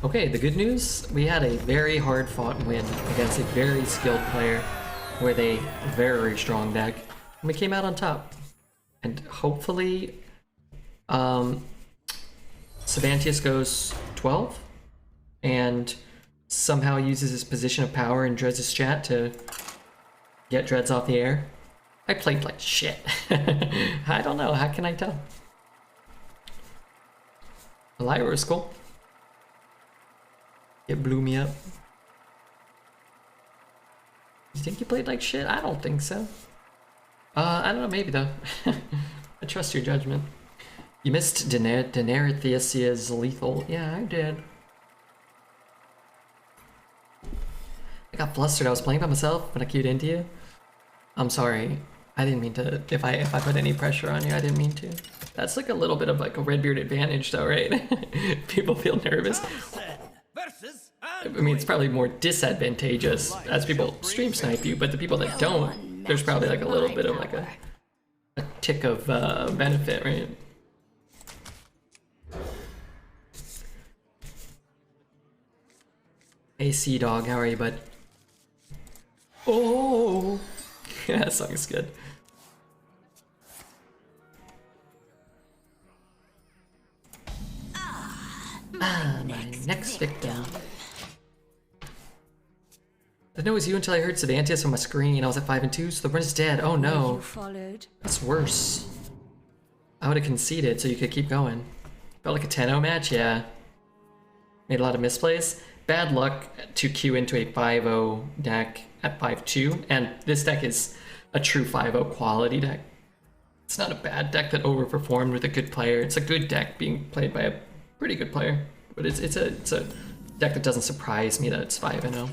Okay, the good news, we had a very hard fought win against a very skilled player with a very strong deck, and we came out on top. And hopefully, Savantius goes 12, and somehow uses his position of power in Dred's chat to get Dreads off the air. I played like shit. I don't know, how can I tell? Lyra was cool. It blew me up. You think you played like shit? I don't think so. I don't know, maybe though. I trust your judgment. You missed Nathria's lethal. Yeah, I did. I got flustered. I was playing by myself when I queued into you. I'm sorry. I didn't mean to. If I put any pressure on you, I didn't mean to. That's like a little bit of like a Redbeard advantage, though, right? People feel nervous. I mean, it's probably more disadvantageous as people stream snipe you, but the people that don't, there's probably like a little bit of like a tick of benefit, right? Hey, Sea Dog, how are you, bud? Oh, yeah, that song is good. My next victim. I didn't know it was you until I heard Savantius on my screen. I was at 5 and 2, so the run's dead. Oh no. You followed. That's worse. I would have conceded so you could keep going. Felt like a 10-0 match, yeah. Made a lot of misplays. Bad luck to queue into a 5-0 deck at 5-2, and this deck is a true 5-0 quality deck. It's not a bad deck that overperformed with a good player. It's a good deck being played by a pretty good player, but it's a deck that doesn't surprise me that it's 5-0.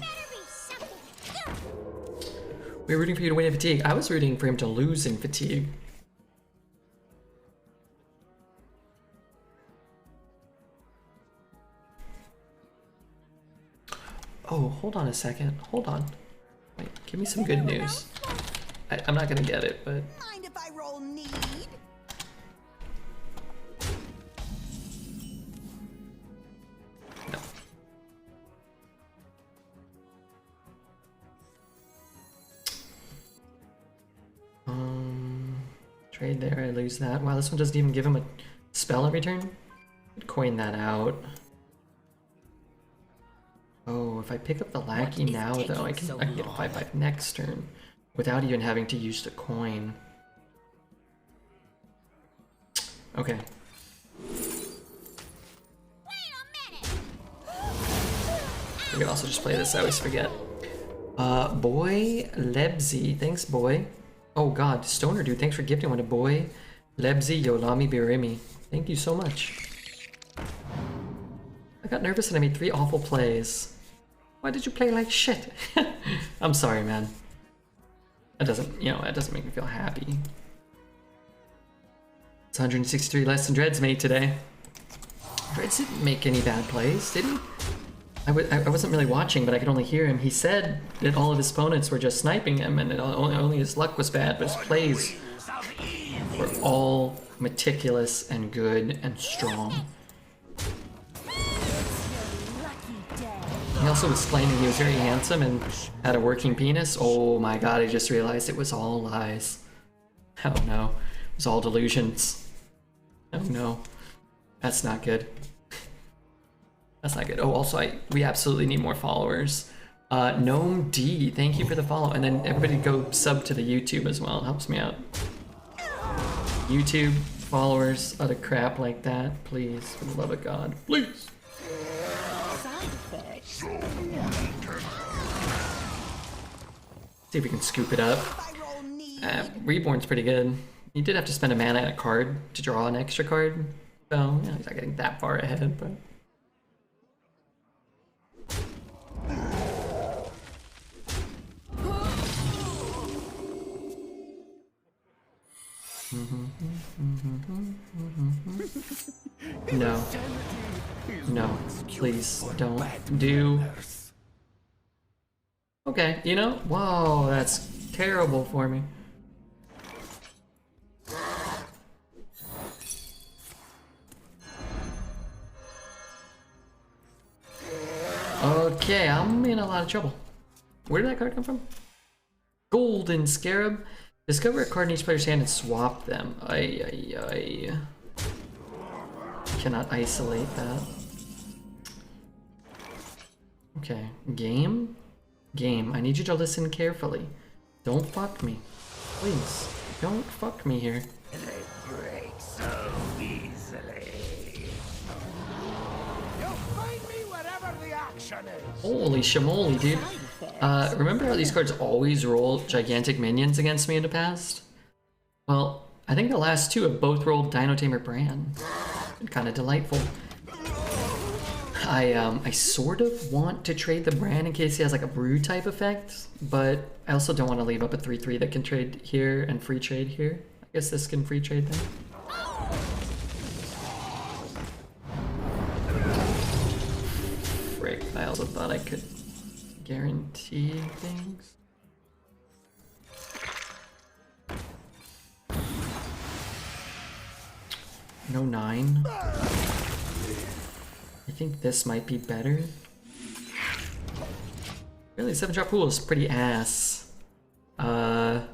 We were rooting for you to win in Fatigue. I was rooting for him to lose in Fatigue. Oh, hold on a second. Hold on. Wait, give me some good news. I'm not gonna get it, but... Mind if I roll need? No. Trade there, I lose that. Wow, this one doesn't even give him a spell every turn? I'd coin that out. Oh, if I pick up the lackey now, though, I can get a 5/5 next turn without even having to use the coin. Okay. We could also just play this, I always forget. Boy Lebzi, thanks boy. Oh god, Stoner dude, thanks for gifting one to Boy Lebzi Yolami Birimi. Thank you so much. I got nervous and I made 3 awful plays. Why did you play like shit? I'm sorry, man. That doesn't, that doesn't make me feel happy. It's 163 less than Dreads made today. Dreads didn't make any bad plays, did he? I wasn't really watching, but I could only hear him. He said that all of his opponents were just sniping him, and only his luck was bad, but his plays were all meticulous and good and strong. He also was claiming he was very handsome and had a working penis. Oh my god, I just realized it was all lies. Oh no, it was all delusions. Oh no, that's not good. That's not good. Oh, also, we absolutely need more followers. Gnome D, thank you for the follow. And then everybody go sub to the YouTube as well. It helps me out. YouTube followers, other crap like that, please, for the love of God, please. See if we can scoop it up. Reborn's pretty good. You did have to spend a mana and a card to draw an extra card. So, he's not getting that far ahead, but... No. No, please don't do. Okay, whoa, that's terrible for me. Okay, I'm in a lot of trouble. Where did that card come from? Golden Scarab. Discover a card in each player's hand and swap them. I cannot isolate that. Okay, game? Game, I need you to listen carefully. Don't fuck me. Please, don't fuck me here. They break so easily. You'll find me wherever the action is. Holy shamoly, dude. Remember how these cards always roll gigantic minions against me in the past? Well, I think the last 2 have both rolled Dino Tamer Bran. Kind of delightful. I sort of want to trade the Bran in case he has like a brew type effect, but I also don't want to leave up a 3/3 that can trade here and free trade here. I guess this can free trade then. Frick, I also thought I could guarantee things. No 9. I think this might be better. Really, 7-drop pool is pretty ass. I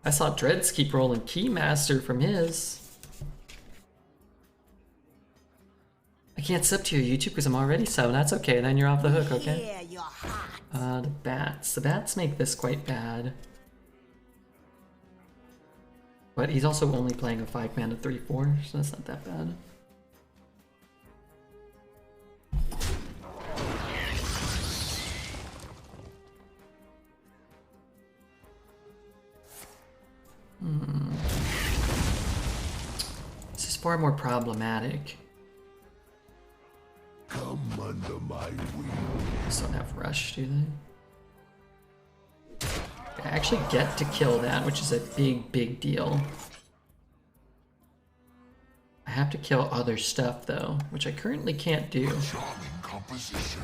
saw Dreads keep rolling Keymaster from his. I can't sub to your YouTube because I'm already subbed. That's okay, then you're off the hook, okay? Yeah, you're hot. The bats. The bats make this quite bad. But he's also only playing a 5-mana 3/4, so that's not that bad. This is far more problematic. Come under my wing. Just don't have rush, do they? I actually get to kill that, which is a big deal. I have to kill other stuff though, which I currently can't do. Charming composition.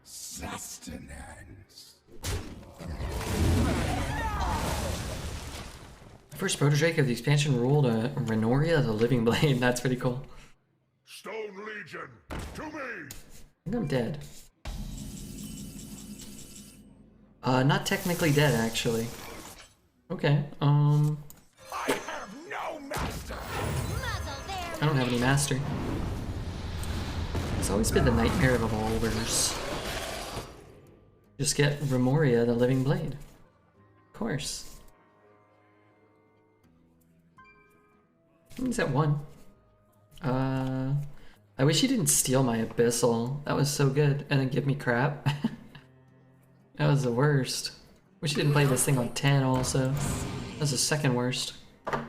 Sustenance. First Protodrake of the expansion ruled a Renoria the Living Blade. That's pretty cool. Stone Legion, to me. I think I'm dead. Not technically dead, actually. Okay, I have no master. I don't have any master. It's always been the nightmare of evolvers. Just get Remoria the Living Blade. Of course. He's at 1. I wish he didn't steal my Abyssal. That was so good. And then give me crap. That was the worst. Wish he didn't play this thing on 10 also. That was the second worst. I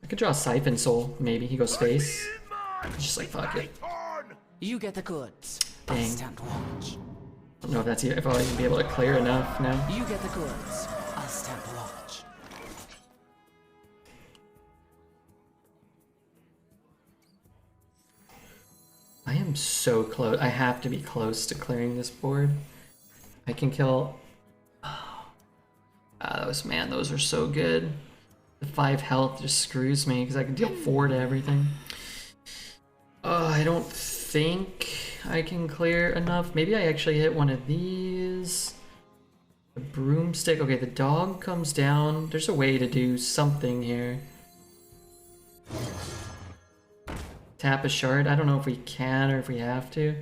could draw a Siphon Soul, maybe. He goes face. Just like, fuck it. You get the goods. Dang. I'll stand watch. I don't know if I'll even be able to clear enough now. You get the goods. I'll stand watch. I am so close. I have to be close to clearing this board. I can kill... those are so good. The 5 health just screws me because I can deal 4 to everything. I don't think I can clear enough. Maybe I actually hit one of these. The broomstick. Okay, the dog comes down. There's a way to do something here. Tap a shard. I don't know if we can or if we have to.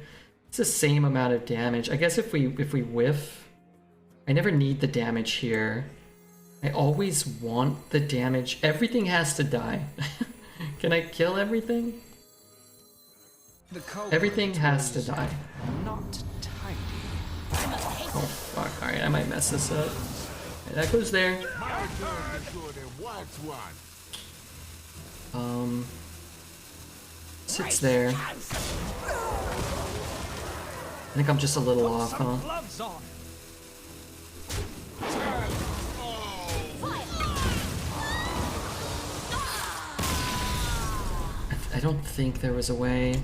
It's the same amount of damage. I guess if we whiff, I never need the damage here. I always want the damage. Everything has to die. Can I kill everything? Everything has to die. Not tidy. Oh fuck, alright, I might mess this up. Okay, that goes there. Sits there. I think I'm just a little off, huh? I don't think there was a way.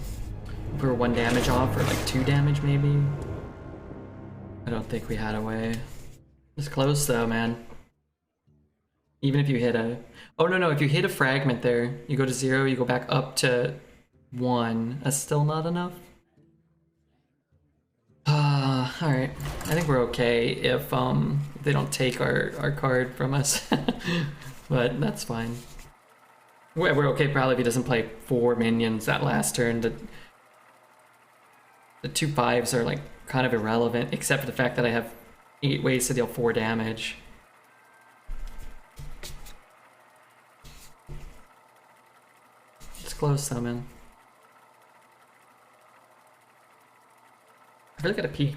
If we were 1 damage off or like 2 damage maybe. I don't think we had a way. It's close though, man. Even if you hit a... Oh no, if you hit a fragment there, you go to 0, you go back up to 1. That's still not enough? Alright. I think we're okay if they don't take our card from us. But that's fine. We're okay probably if he doesn't play 4 minions that last turn. The 2 5s are like kind of irrelevant, except for the fact that I have 8 ways to deal 4 damage. It's close though, man. I really gotta pee.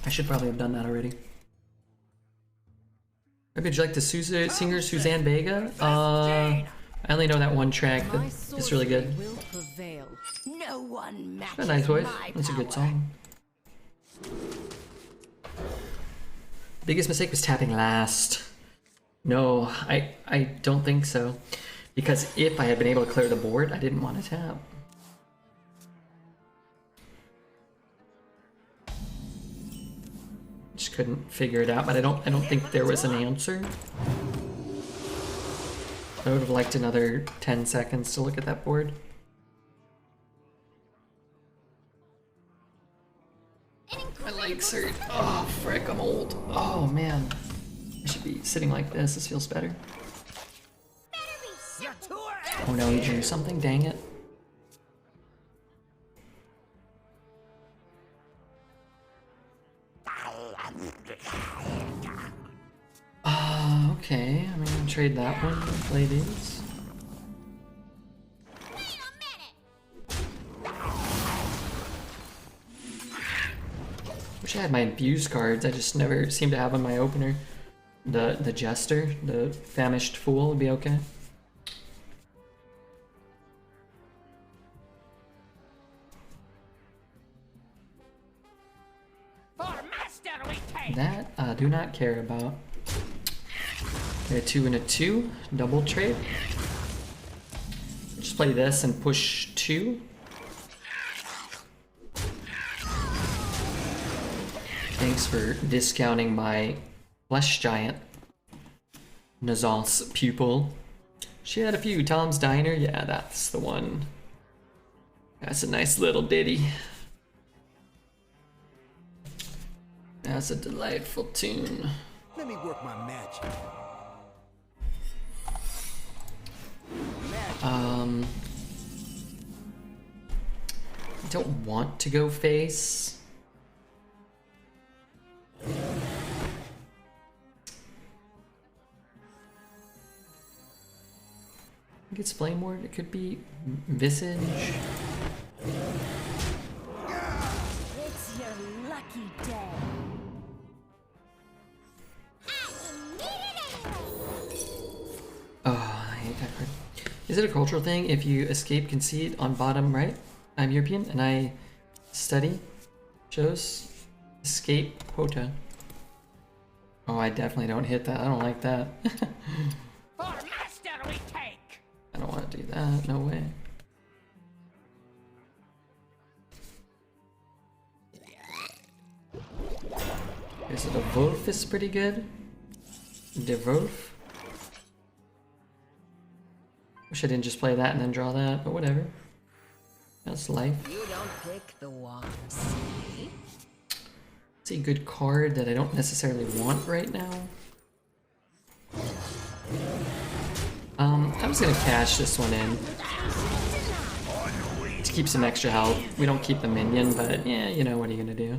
I should probably have done that already. Maybe would you like the singer Suzanne Vega? I only know that one track that is really good. Will prevail. No one matches A nice voice. my That's a good power. song. Biggest mistake was tapping last. No, I don't think so. Because if I had been able to clear the board, I didn't want to tap. Just couldn't figure it out, but I don't think there was an answer. I would have liked another 10 seconds to look at that board. My legs hurt. Oh, frick, I'm old. Oh, man. I should be sitting like this. This feels better. Oh no, he drew something. Dang it. Okay. I'm gonna trade that one and play these. Wish I had my infused cards. I just never seem to have on my opener. The Jester, the Famished Fool would be okay. That I do not care about. Okay, 2 and a 2, double trade. Just play this and push 2. Thanks for discounting my Flesh Giant. Nazance pupil. She had a few. Tom's Diner, yeah, that's the one. That's a nice little ditty. That's a delightful tune. Let me work my magic. I don't want to go face. I think it's Flame Ward. It could be Visage. It's your lucky day. Oh, I hate that card. Is it a cultural thing if you escape concede on bottom right? I'm European and I study. Shows escape quota. Oh, I definitely don't hit that. I don't like that. I don't want to do that. No way. Okay, so the Wolf is pretty good. The Wolf. Wish I didn't just play that and then draw that, but whatever. That's life. You don't pick the ones. It's a good card that I don't necessarily want right now. I'm just gonna cash this one in to keep some extra health. We don't keep the minion, but yeah, you know, what are you gonna do?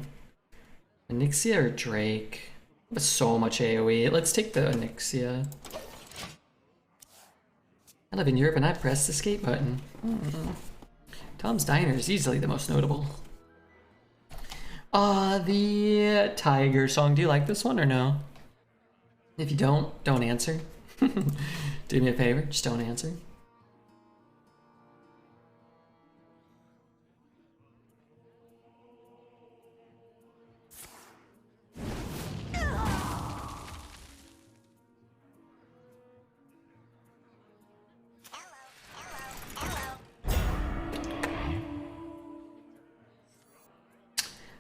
Onyxia or Drake? But so much AoE. Let's take the Onyxia. I live in Europe and I press the escape button. Tom's Diner is easily the most notable. The Tiger song. Do you like this one or no? If you don't answer. Do me a favor, just don't answer.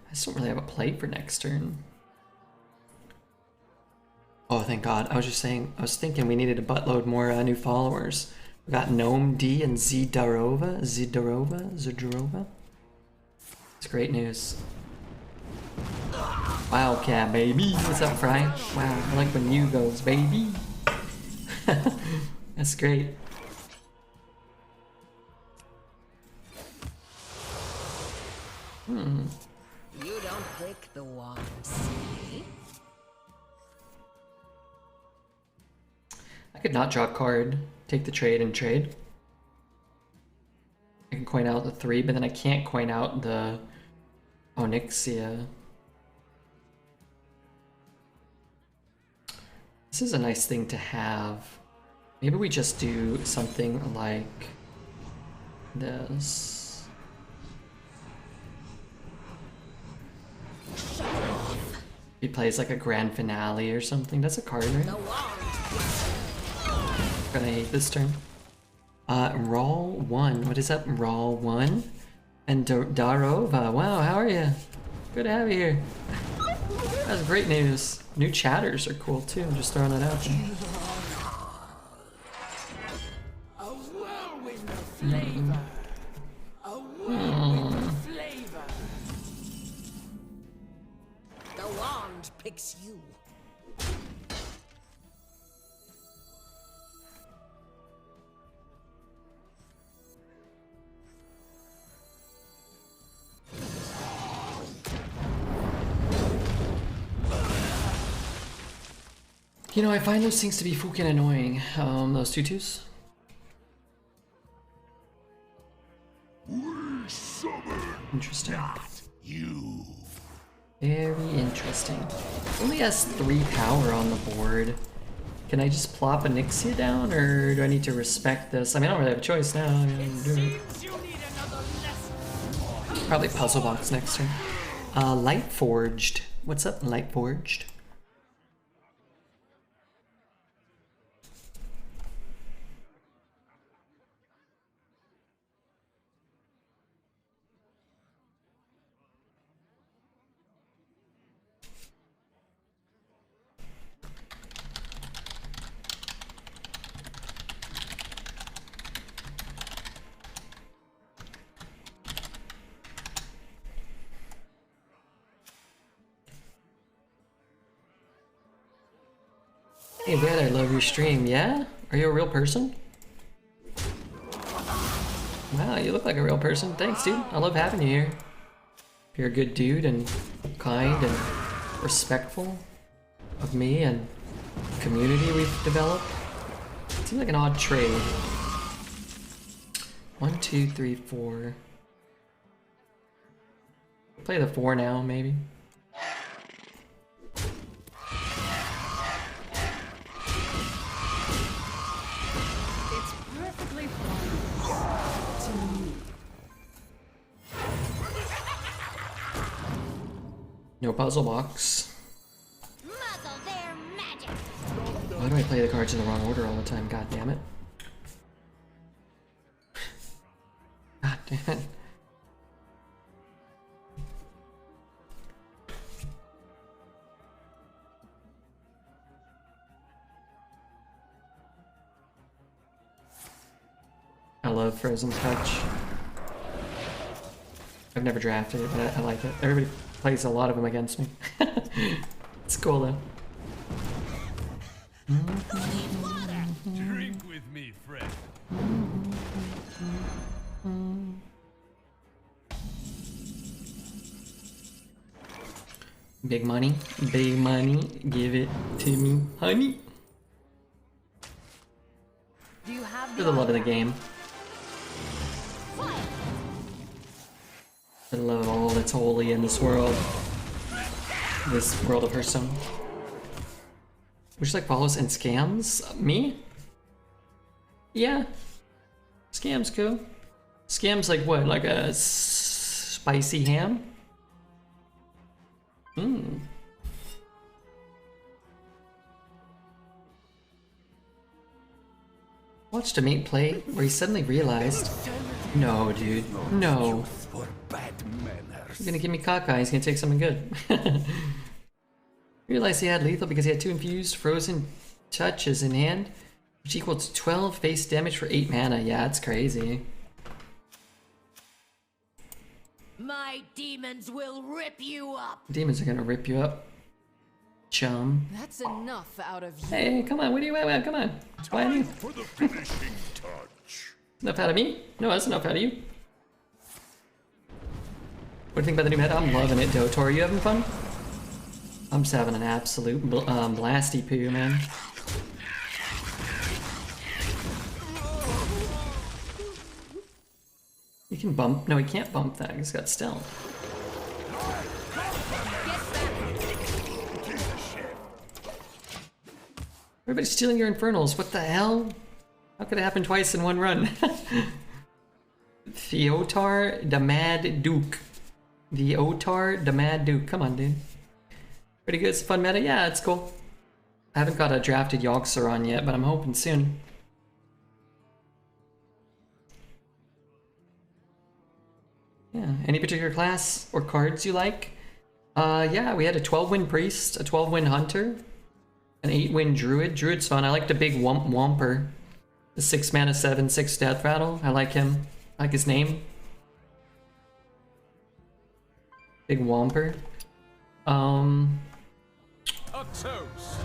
I just don't really have a play for next turn. Oh, thank God. I was thinking we needed a buttload more new followers. We got Gnome D and Zdarova. It's great news. Wildcat, baby. What's up, Fry? Wow, I like when you goes, baby. That's great. You don't pick the ones. I could not draw a card, take the trade and trade. I can coin out the 3, but then I can't coin out the Onyxia. This is a nice thing to have. Maybe we just do something like this. He plays like a grand finale or something. That's a card, right? I'm gonna hate this turn. Raw 1. What is up, Raw 1? And Darova. Wow, how are you? Good to have you here. That's great news. New chatters are cool too. I'm just throwing it out there. A whirlwind of flavor. A whirlwind of flavor. The wand picks you. You know, I find those things to be fucking annoying. Those tutus. Interesting. You. Very interesting. Only has 3 power on the board. Can I just plop a Nixia down, or do I need to respect this? I mean, I don't really have a choice now. I mean, I'm doing it. Seems you need another lesson. Probably Puzzle Box next turn. Light Forged. What's up, Light Forged? Hey Brad, I love your stream. Yeah? Are you a real person? Wow, you look like a real person. Thanks, dude. I love having you here. You're a good dude and kind and respectful of me and the community we've developed. Seems like an odd trade. 1, 2, 3, 4. Play the 4 now, maybe. It's perfectly fine to me. No puzzle box. Muzzle their magic. Why do I play the cards in the wrong order all the time? God damn it. God damn it. I love Frozen Touch. I've never drafted it, but I like it. Everybody plays a lot of them against me. It's cool though. Drink with me, friend. Big money, give it to me, honey. Do you have For the love of the game. For the love of all that's holy in this world. This world of Hearthstone. Which like follows and scams? Me? Yeah. Scam's cool. Scam's like what? Like a spicy ham? Mmm. Watched a mate play where he suddenly realized, no, dude, no. For bad manners. He's gonna give me cockeye, he's gonna take something good. Realized he had lethal because he had 2 infused frozen touches in hand, which equals 12 face damage for 8 mana. Yeah, it's crazy. My demons will rip you up. Demons are gonna rip you up. Chum. That's enough out of you. Hey, come on, what do you want? Come on. Why me? For the finishing touch. Enough out of me? No, that's enough out of you. What do you think about the new meta? I'm loving it, Dotor. Are you having fun? I'm just having an absolute blasty poo, man. You can bump. No, he can't bump that. He's got stealth. Everybody's stealing your infernals. What the hell? How could it happen twice in one run? Theotar the Mad Duke. The Otar the Mad Duke. Come on, dude. Pretty good. It's a fun meta. Yeah, it's cool. I haven't got a drafted Yogg-Saron on yet, but I'm hoping soon. Yeah. Any particular class or cards you like? Yeah, we had a 12-win priest, a 12-win hunter, an 8-win druid. Druid's fun. I like the big Womper. The 6 mana 7/6 death rattle. I like him. I like his name. Big Womper. A toast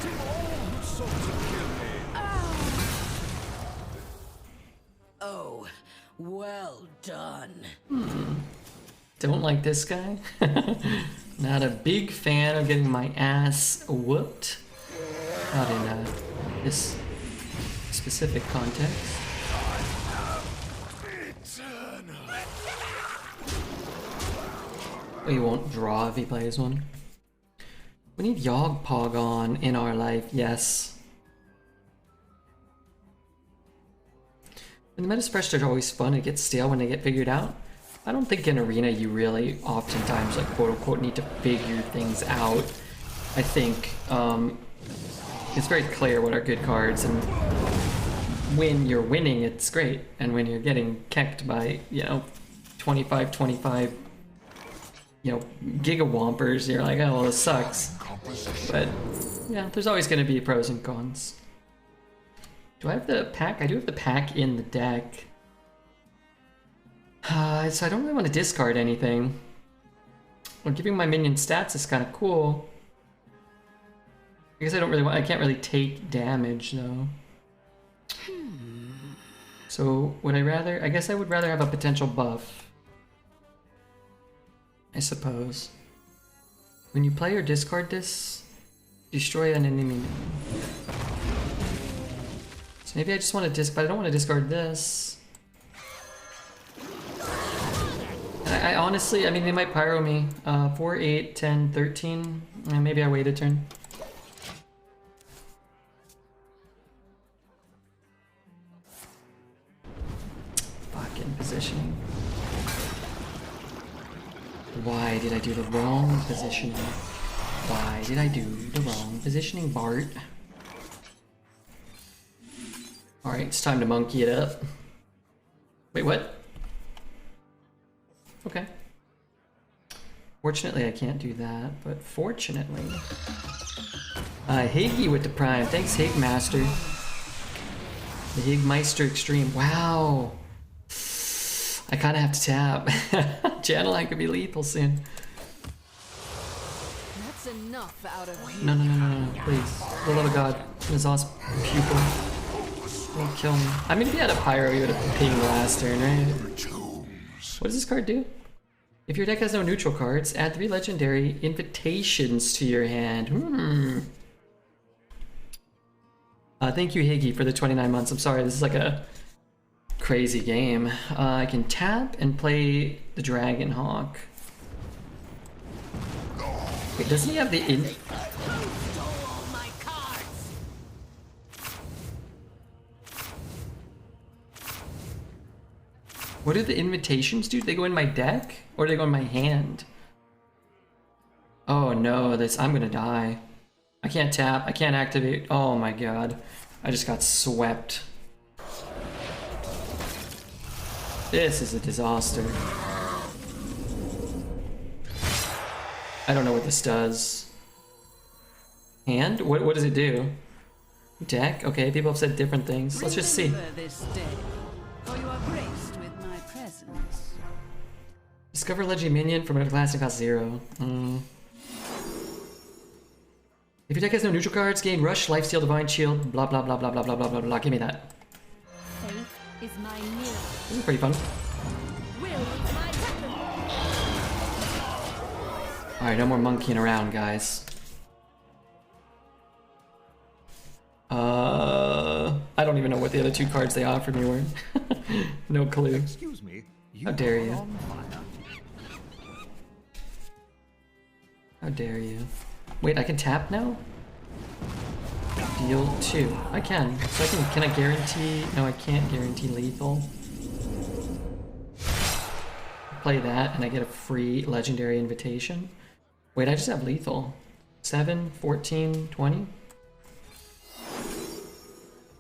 to all who sought to kill me. Oh, well done. Don't like this guy. Not a big fan of getting my ass whooped. Not in this specific context. We won't draw if he plays one. We need Yogg-Pog on in our life, yes. And the meta spreads are always fun. It gets stale when they get figured out. I don't think in Arena you really oftentimes, like, quote unquote, need to figure things out. I think it's very clear what are good cards, and when you're winning, it's great. And when you're getting kecked by, 25, gigawompers, you're like, oh, well, this sucks. But, yeah, there's always going to be pros and cons. Do I have the pack? I do have the pack in the deck. So I don't really want to discard anything. Well, giving my minion stats is kind of cool. I guess I can't really take damage, though. So, would I rather... I guess I would rather have a potential buff. I suppose. When you play or discard this, destroy an enemy. So maybe I just want to but I don't want to discard this. I honestly, I mean, they might pyro me. 4, 8, 10, 13. Maybe I wait a turn. Fucking positioning. Why did I do the wrong positioning? Why did I do the wrong positioning, Bart? Alright, it's time to monkey it up. Wait, what? Okay. Fortunately, I can't do that, but fortunately... Higgy with the prime. Thanks, Higmaster. The Higmeister Extreme. Wow! I kinda have to tap. Channel, I could be lethal soon. That's enough out of you. No, please. For the love of God. This awesome pupil. Don't kill me. I mean, if he had a pyro, he would have pinged last turn, right? What does this card do? If your deck has no neutral cards, add 3 legendary invitations to your hand. Thank you, Higgy, for the 29 months. I'm sorry, this is like a crazy game. I can tap and play the Dragon Hawk. Wait, doesn't he have the What do the invitations do? They go in my deck? Or do they go in my hand? Oh no, I'm gonna die. I can't tap, I can't activate. Oh my god. I just got swept. This is a disaster. I don't know what this does. Hand? What does it do? Deck? Okay, people have said different things. Let's just see. This day, for you are graced with my presence. Discover Legend Minion from a class and cost 0. If your deck has no neutral cards, gain Rush, Lifesteal, Divine Shield, blah blah blah blah blah blah blah blah blah. Give me that. Faith is my mirror. This is pretty fun. Will is my weapon. Alright, no more monkeying around, guys. I don't even know what the other 2 cards they offered me were. No clue. Excuse me. How dare you? On fire. How dare you? Wait, I can tap now? Deal 2. I can. So can I guarantee? No, I can't guarantee lethal. Play that and I get a free legendary invitation. Wait, I just have lethal. 7, 14, 20?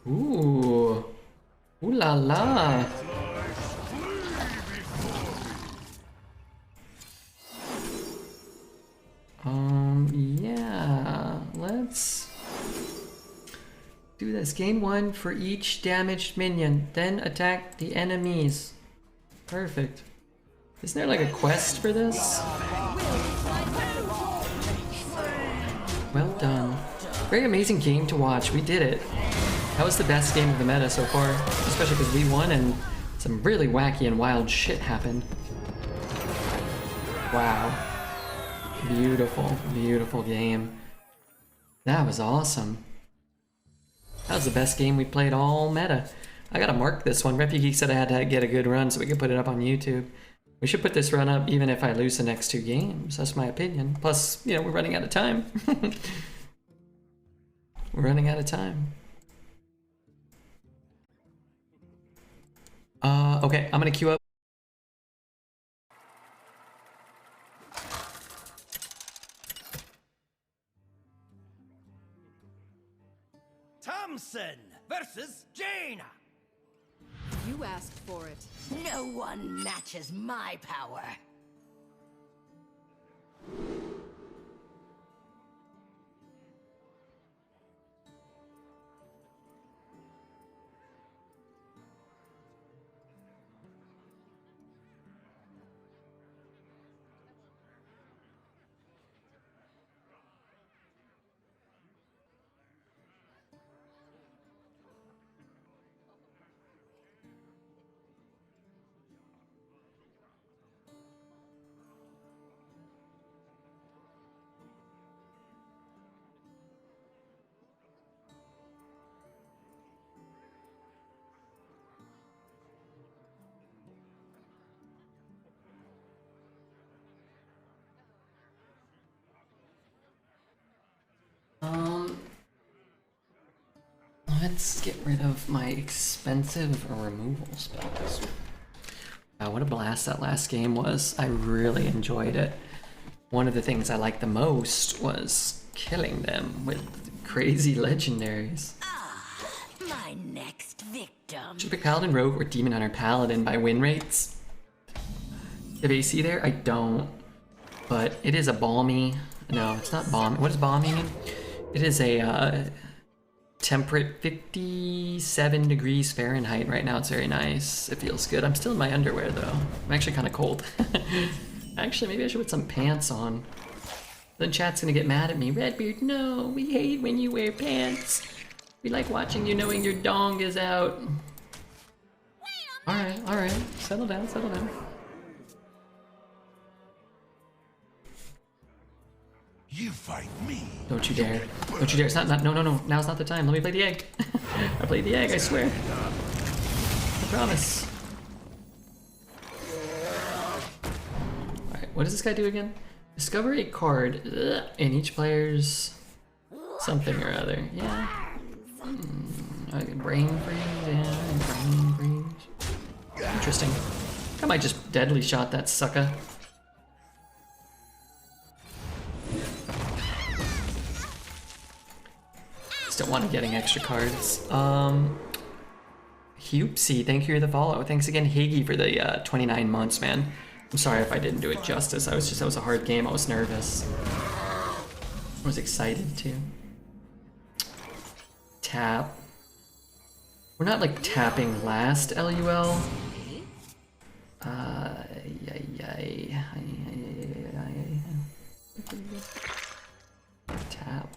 Ooh. Ooh la la. Yeah, let's do this. Gain 1 for each damaged minion, then attack the enemies. Perfect. Isn't there like a quest for this? Well done. Very amazing game to watch. We did it. That was the best game of the meta so far, especially because we won and some really wacky and wild shit happened. Wow. Beautiful, beautiful game. That was awesome. That was the best game we played all meta. I gotta mark this one. RefuGeek said I had to get a good run so we could put it up on YouTube. We should put this run up even if I lose the next 2 games. That's my opinion. Plus, you know, we're running out of time. We're running out of time. Okay, I'm gonna queue up. Thompson versus Jaina. You asked for it. No one matches my power. Let's get rid of my expensive removal spells. Wow, what a blast that last game was. I really enjoyed it. One of the things I liked the most was killing them with crazy legendaries. My next victim. Should pick Paladin, Rogue, or Demon Hunter Paladin by win rates. You have AC there? I don't. But it is a balmy. No, it's not balmy. What does balmy mean? It is a temperate 57 degrees Fahrenheit right now. It's very nice. It feels good. I'm still in my underwear though. I'm actually kind of cold. Actually, maybe I should put some pants on. Then chat's gonna get mad at me. Redbeard, no, we hate when you wear pants. We like watching you knowing your dong is out. Alright. Settle down, settle down. You fight me. Don't you dare. Don't you dare. It's not, no. Now's not the time. Let me play the egg. I played the egg, I swear. I promise. Alright, what does this guy do again? Discover a card in each player's something or other. Yeah. Brain freeze, yeah. Brain freeze. Interesting. I might just deadly shot that sucker. Don't want to getting extra cards. Hoopsy, thank you for the follow. Thanks again, Higgy, for the 29 months, man. I'm sorry if I didn't do it justice. That was a hard game. I was nervous. I was excited too. Tap. We're not like tapping last, LUL. Tap.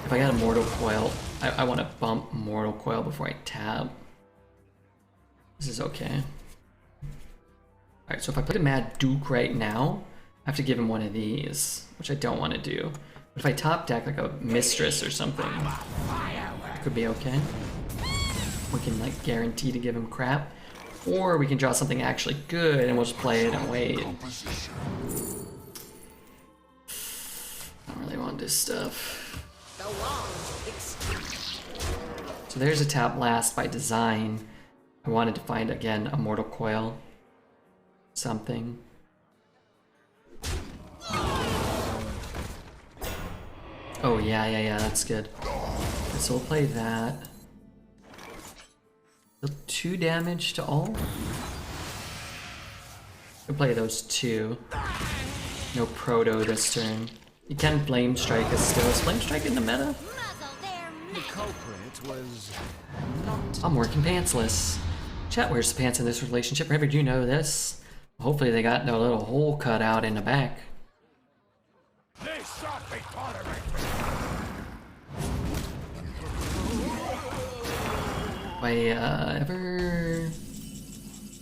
If I got a Mortal Coil, I want to bump Mortal Coil before I tap. This is okay. Alright, so if I play a Mad Duke right now, I have to give him one of these, which I don't want to do. But if I top deck like a Mistress or something, it could be okay. We can like guarantee to give him crap. Or we can draw something actually good and we'll just play it and wait. I don't really want this stuff. So there's a tap last by design. I wanted to find again a Mortal Coil. Something. Oh yeah, that's good. So we'll play that. 2 damage to all. Could play those two. No proto this turn. You can Flame Strike us still. Is Flame Strike in the meta? Muzzle their The culprit was not. I'm working pantsless. Chat wears the pants in this relationship. Remember, do you know this? Hopefully they got no little hole cut out in the back. They shot me tolerate.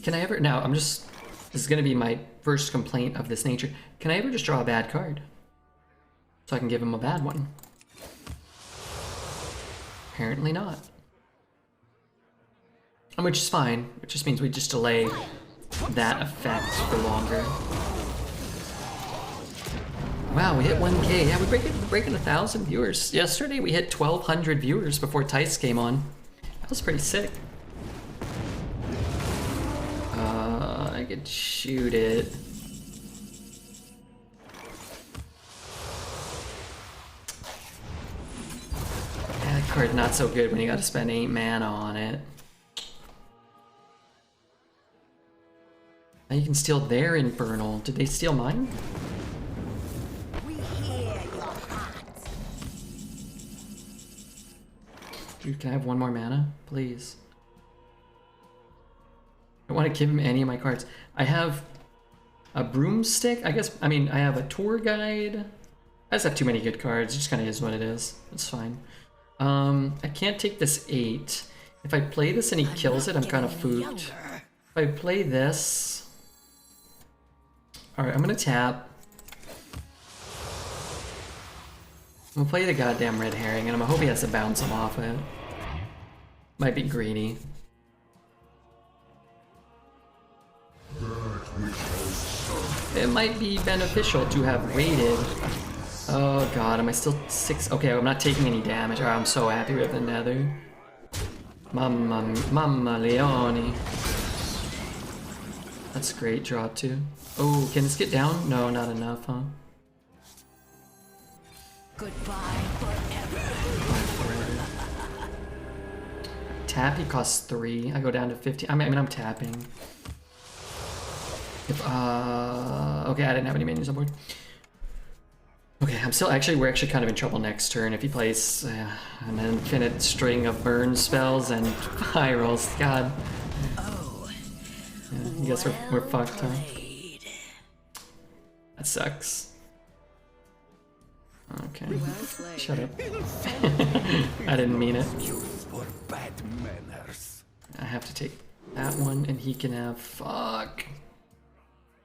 Can I ever, now I'm just, this is gonna be my first complaint of this nature. Can I ever just draw a bad card? So I can give him a bad one? Apparently not. Which is fine. It just means we just delay that effect for longer. Wow, we hit 1K. Yeah, we're breaking 1,000 viewers. Yesterday we hit 1,200 viewers before Tice came on. That was pretty sick. I could shoot it. Yeah, that card's not so good when you gotta spend 8 mana on it. Now you can steal their Infernal. Did they steal mine? We hear your heart. Dude, can I have one more mana? Please. I don't want to give him any of my cards. I have a broomstick. I have a tour guide. I just have too many good cards. It just kind of is what it is. It's fine. I can't take this 8. If I play this and he kills it, I'm kind of fooped. If I play this... Alright, I'm gonna tap. I'm gonna play the goddamn red herring, and I'm gonna hope he has to bounce him off it. Might be greedy. It might be beneficial to have waited. Oh god, am I still 6? Okay, I'm not taking any damage. Oh, I'm so happy with the nether. Mamma Leone. That's great, draw 2. Oh, can this get down? No, not enough, huh? Goodbye forever. Tappy costs 3. I go down to 15. I mean, I'm tapping. If, okay, I didn't have any minions on board. Okay, we're actually kind of in trouble next turn if he plays an infinite string of burn spells and high rolls. God. Oh. Yeah, I guess we're fucked, huh? Played. That sucks. Okay. Well played. Shut up. I didn't mean it. Youth for bad manners. I have to take that one, and he can have... Fuck.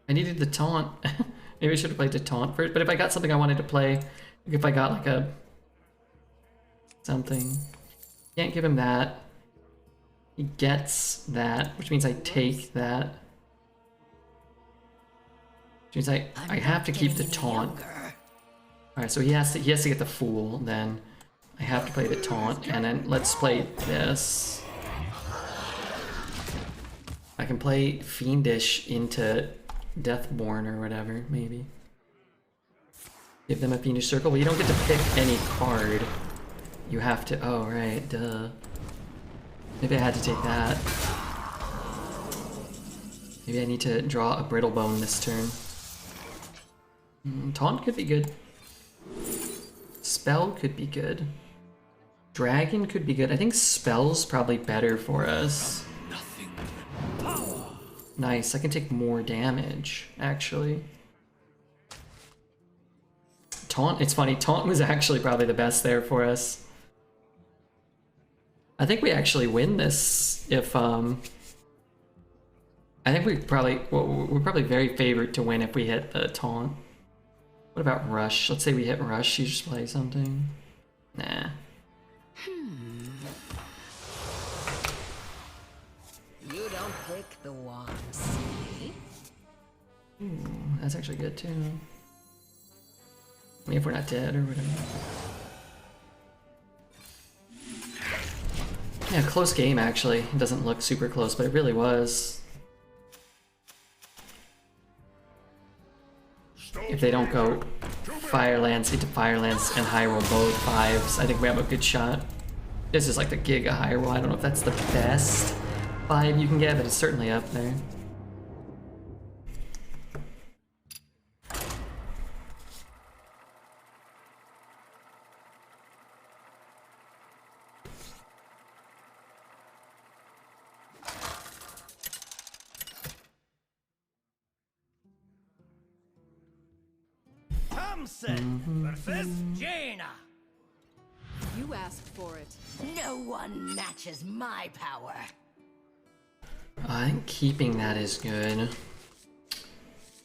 I needed the taunt. Maybe I should have played the taunt first, but if I got something I wanted to play, like if I got like a... something. Can't give him that. He gets that, which means I take that. Which means I have to keep the taunt. Alright, so he has to get the fool, then I have to play the taunt, and then let's play this. I can play Fiendish into Deathborn or whatever, maybe. Give them a Fiendish Circle. Well, you don't get to pick any card. You have to... Oh, right, duh. Maybe I had to take that. Maybe I need to draw a Brittlebone this turn. Taunt could be good. Spell could be good. Dragon could be good. I think Spell's probably better for us. Nice, I can take more damage, actually. Taunt, it's funny, Taunt was actually probably the best there for us. I think we actually win this if, I think we're probably very favored to win if we hit the Taunt. What about Rush? Let's say we hit Rush, you just play something. Nah. You don't pick the one, see? Ooh, that's actually good too. I mean, if we're not dead or whatever. Yeah, close game actually. It doesn't look super close, but it really was. If they don't go Firelands into Firelands and high roll both 5s, I think we have a good shot. This is like the Giga high roll. I don't know if that's the best 5 you can get, but it's certainly up there. Thompson versus Jaina. You asked for it. No one matches my power. I think keeping that is good.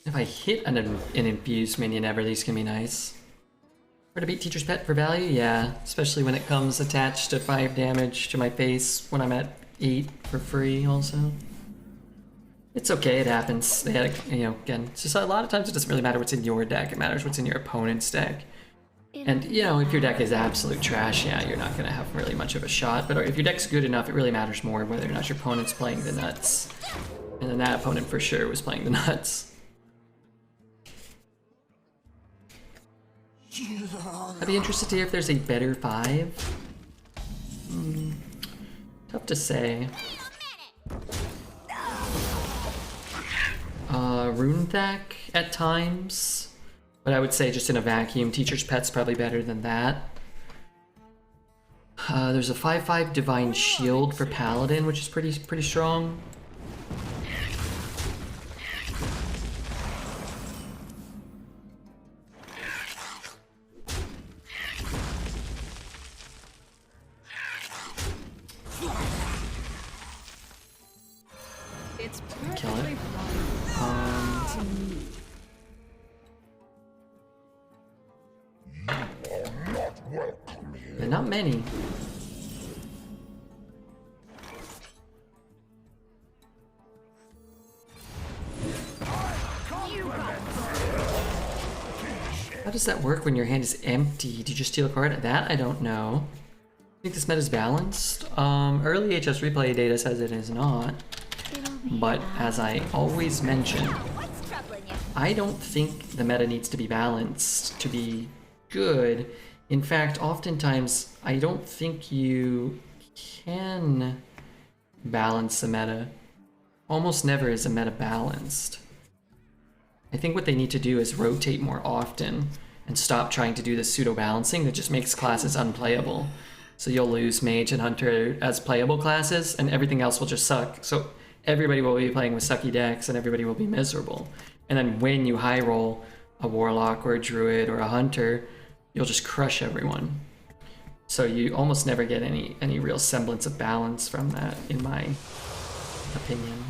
If I hit an infused minion ever, these can be nice. Where to beat Teacher's Pet for value? Yeah, especially when it comes attached to 5 damage to my face when I'm at 8 for free also. It's okay, it happens. They had, again, it's just a lot of times it doesn't really matter what's in your deck, it matters what's in your opponent's deck. And, if your deck is absolute trash, yeah, you're not going to have really much of a shot. But if your deck's good enough, it really matters more whether or not your opponent's playing the nuts. And then that opponent for sure was playing the nuts. I'd be interested to hear if there's a better 5. Tough to say. Runethak at times. But I would say just in a vacuum, Teacher's Pet's probably better than that. There's a 5/5 Divine Shield for Paladin, which is pretty strong. It's Kill it. perfectly fine to me. And not many. How does that work when your hand is empty? Do you just steal a card? That I don't know. I think this meta is balanced. Early HS replay data says it is not. But as I always mention, I don't think the meta needs to be balanced to be good. In fact, oftentimes, I don't think you can balance the meta. Almost never is a meta balanced. I think what they need to do is rotate more often and stop trying to do this pseudo-balancing that just makes classes unplayable. So you'll lose Mage and Hunter as playable classes, and everything else will just suck. So everybody will be playing with sucky decks, and everybody will be miserable. And then when you high roll a Warlock or a Druid or a Hunter, you'll just crush everyone. So you almost never get any real semblance of balance from that, in my opinion.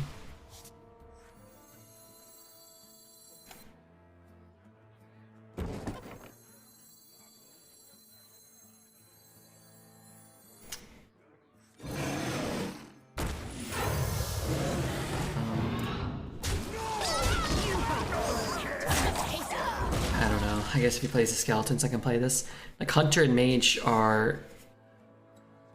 I guess if he plays the skeletons, I can play this. Like Hunter and Mage are,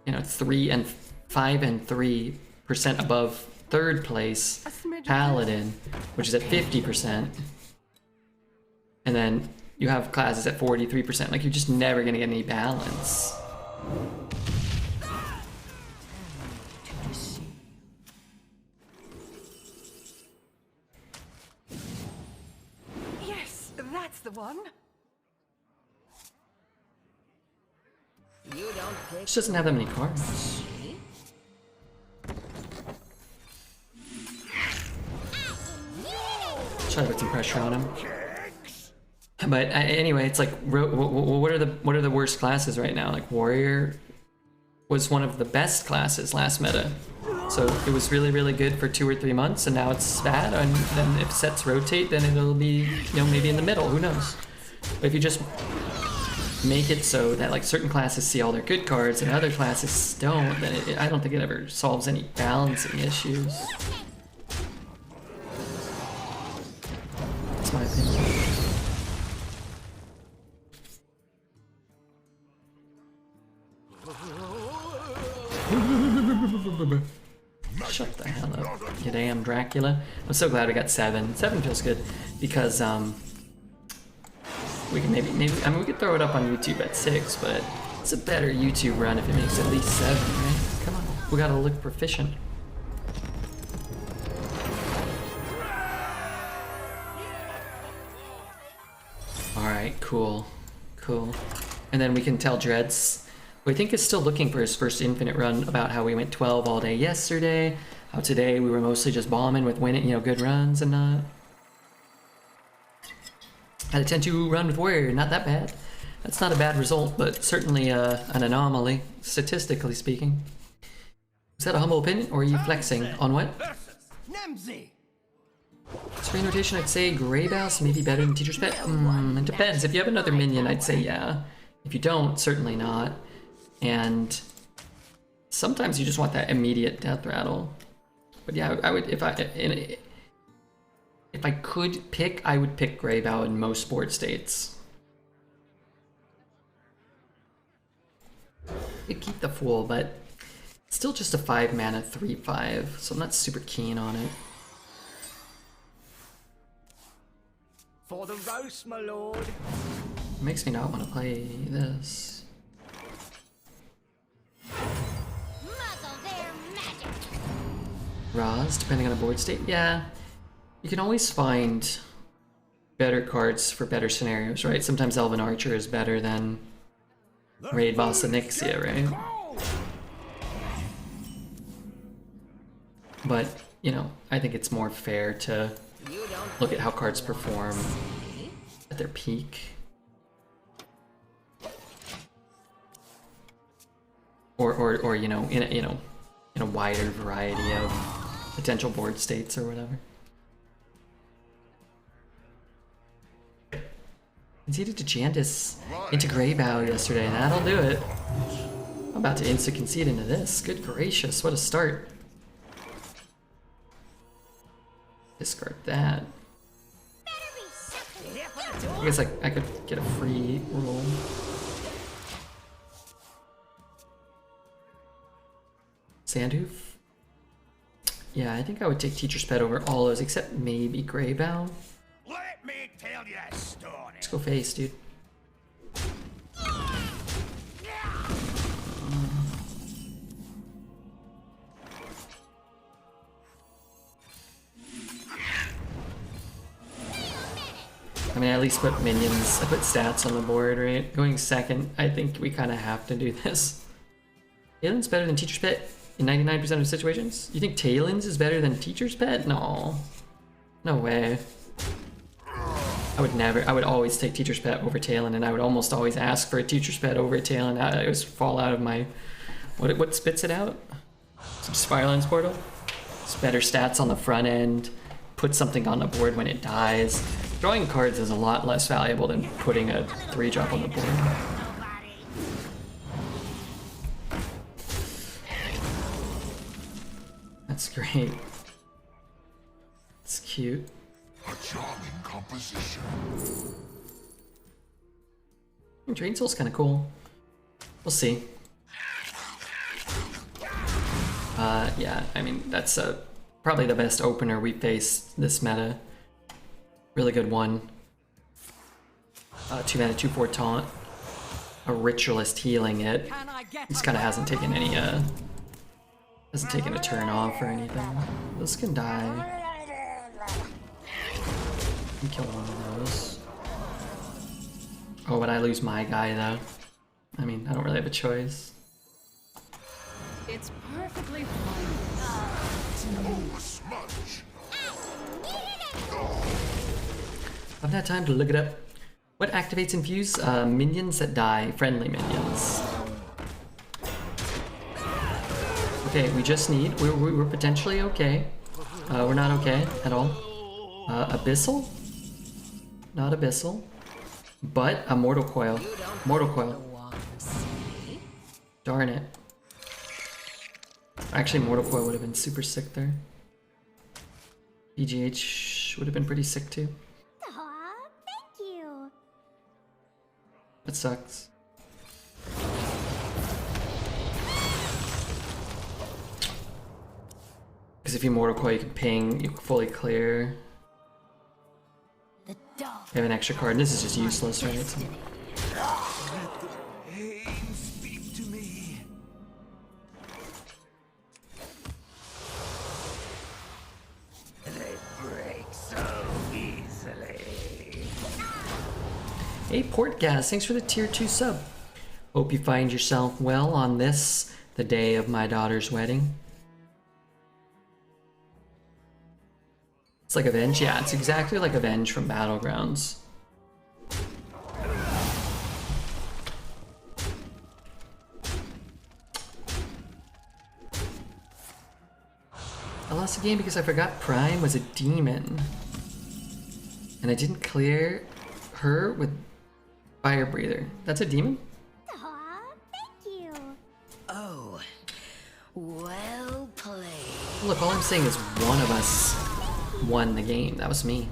3 and 5 and 3% above third place. Paladin, which is at 50%, and then you have classes at 43%. Like you're just never gonna get any balance. Yes, that's the one. You don't pick. She doesn't have that many cards. Try to put some pressure on him. But anyway, it's like, what are the worst classes right now? Like Warrior was one of the best classes last meta, so it was really good for 2 or 3 months, and now it's bad. And then if sets rotate, then it'll be maybe in the middle. Who knows? But if you just make it so that like certain classes see all their good cards and other classes don't, then I don't think it ever solves any balancing issues. That's my opinion. Shut the hell up, you damn Dracula. I'm so glad we got 7. 7 feels good because we can maybe I mean we could throw it up on YouTube at 6, but it's a better YouTube run if it makes at least 7, right? Come on, we gotta look proficient. Alright, cool. And then we can tell Dreads, who I think is still looking for his first Infinite run, about how we went 12 all day yesterday, how today we were mostly just bombing with winning, good runs and not. Had a 10-2 run with Warrior, not that bad. That's not a bad result, but certainly an anomaly, statistically speaking. Is that a humble opinion, or are you flexing? On what? Nemzi. Screen rotation, I'd say Greybouse may be better than Teacher's Pet. It depends. If you have another minion, I'd say yeah. If you don't, certainly not. And sometimes you just want that immediate death rattle. But yeah, I would, if I could pick, I would pick Greybow in most board states. I'd keep the Fool, but it's still just a 5 mana 3/5, so I'm not super keen on it. For the roast, my lord. It makes me not want to play this. Muzzle their magic. Raz, depending on the board state, yeah. You can always find better cards for better scenarios, right? Sometimes Elven Archer is better than Raid Boss Onyxia, right? But, you know, I think it's more fair to look at how cards perform at their peak. Or you know, in a wider variety of potential board states or whatever. Conceded to Jandis into Greybow yesterday, and that'll do it. I'm about to insta-concede into this. Good gracious, what a start. Discard that. I guess I could get a free roll. Sandhoof? Yeah, I think I would take Teacher's Pet over all those, except maybe Greybow. Let me tell you a story. Let's go face, dude. I mean, I at least put minions, I put stats on the board, right? Going second, I think we kind of have to do this. Tailend's better than Teacher's Pet in 99% of situations? You think Tailend's is better than Teacher's Pet? No. No way. I would always take Teacher's Pet over Talon, and I would almost always ask for a Teacher's Pet over Talon. I always fall out of my... What spits it out? Spiralines Portal? It's better stats on the front end. Put something on the board when it dies. Drawing cards is a lot less valuable than putting a 3-drop on the board. That's great. It's cute. A charming composition. Drain Soul's kind of cool. We'll see. Yeah, I mean, that's probably the best opener we faced this meta. Really good one. 2 mana, 2/4 taunt. A Ritualist healing it. Just kind of hasn't taken any, hasn't taken a turn off or anything. This can die. Can kill one of those. Oh, but I lose my guy though. I mean, I don't really have a choice. It's perfectly fine. Oh, smudge. I haven't had time to look it up. What activates Infuse? Minions that die. Friendly minions. Okay, we just need... We're potentially okay. We're not okay at all. Abyssal? Not Abyssal. But a Mortal Coil. Mortal Coil. Darn it. Actually, Mortal Coil would have been super sick there. BGH would have been pretty sick too. Aw, thank you. That sucks. Because if you Mortal Coil, you can ping, you can fully clear. The dog. You have an extra card, and this is just useless, right? So, Pain, speak to me. They break so easily. hey, Port Gas, thanks for the tier 2 sub. Hope you find yourself well on this, the day of my daughter's wedding. It's like Avenge, yeah, it's exactly like Avenge from Battlegrounds. I lost the game because I forgot Prime was a demon. And I didn't clear her with Fire Breather. That's a demon? Aw, thank you. Oh, well played. Look, all I'm saying is one of us won the game. That was me.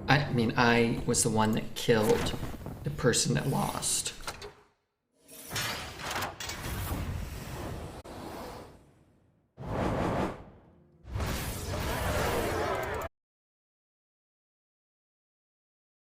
I mean, I was the one that killed the person that lost.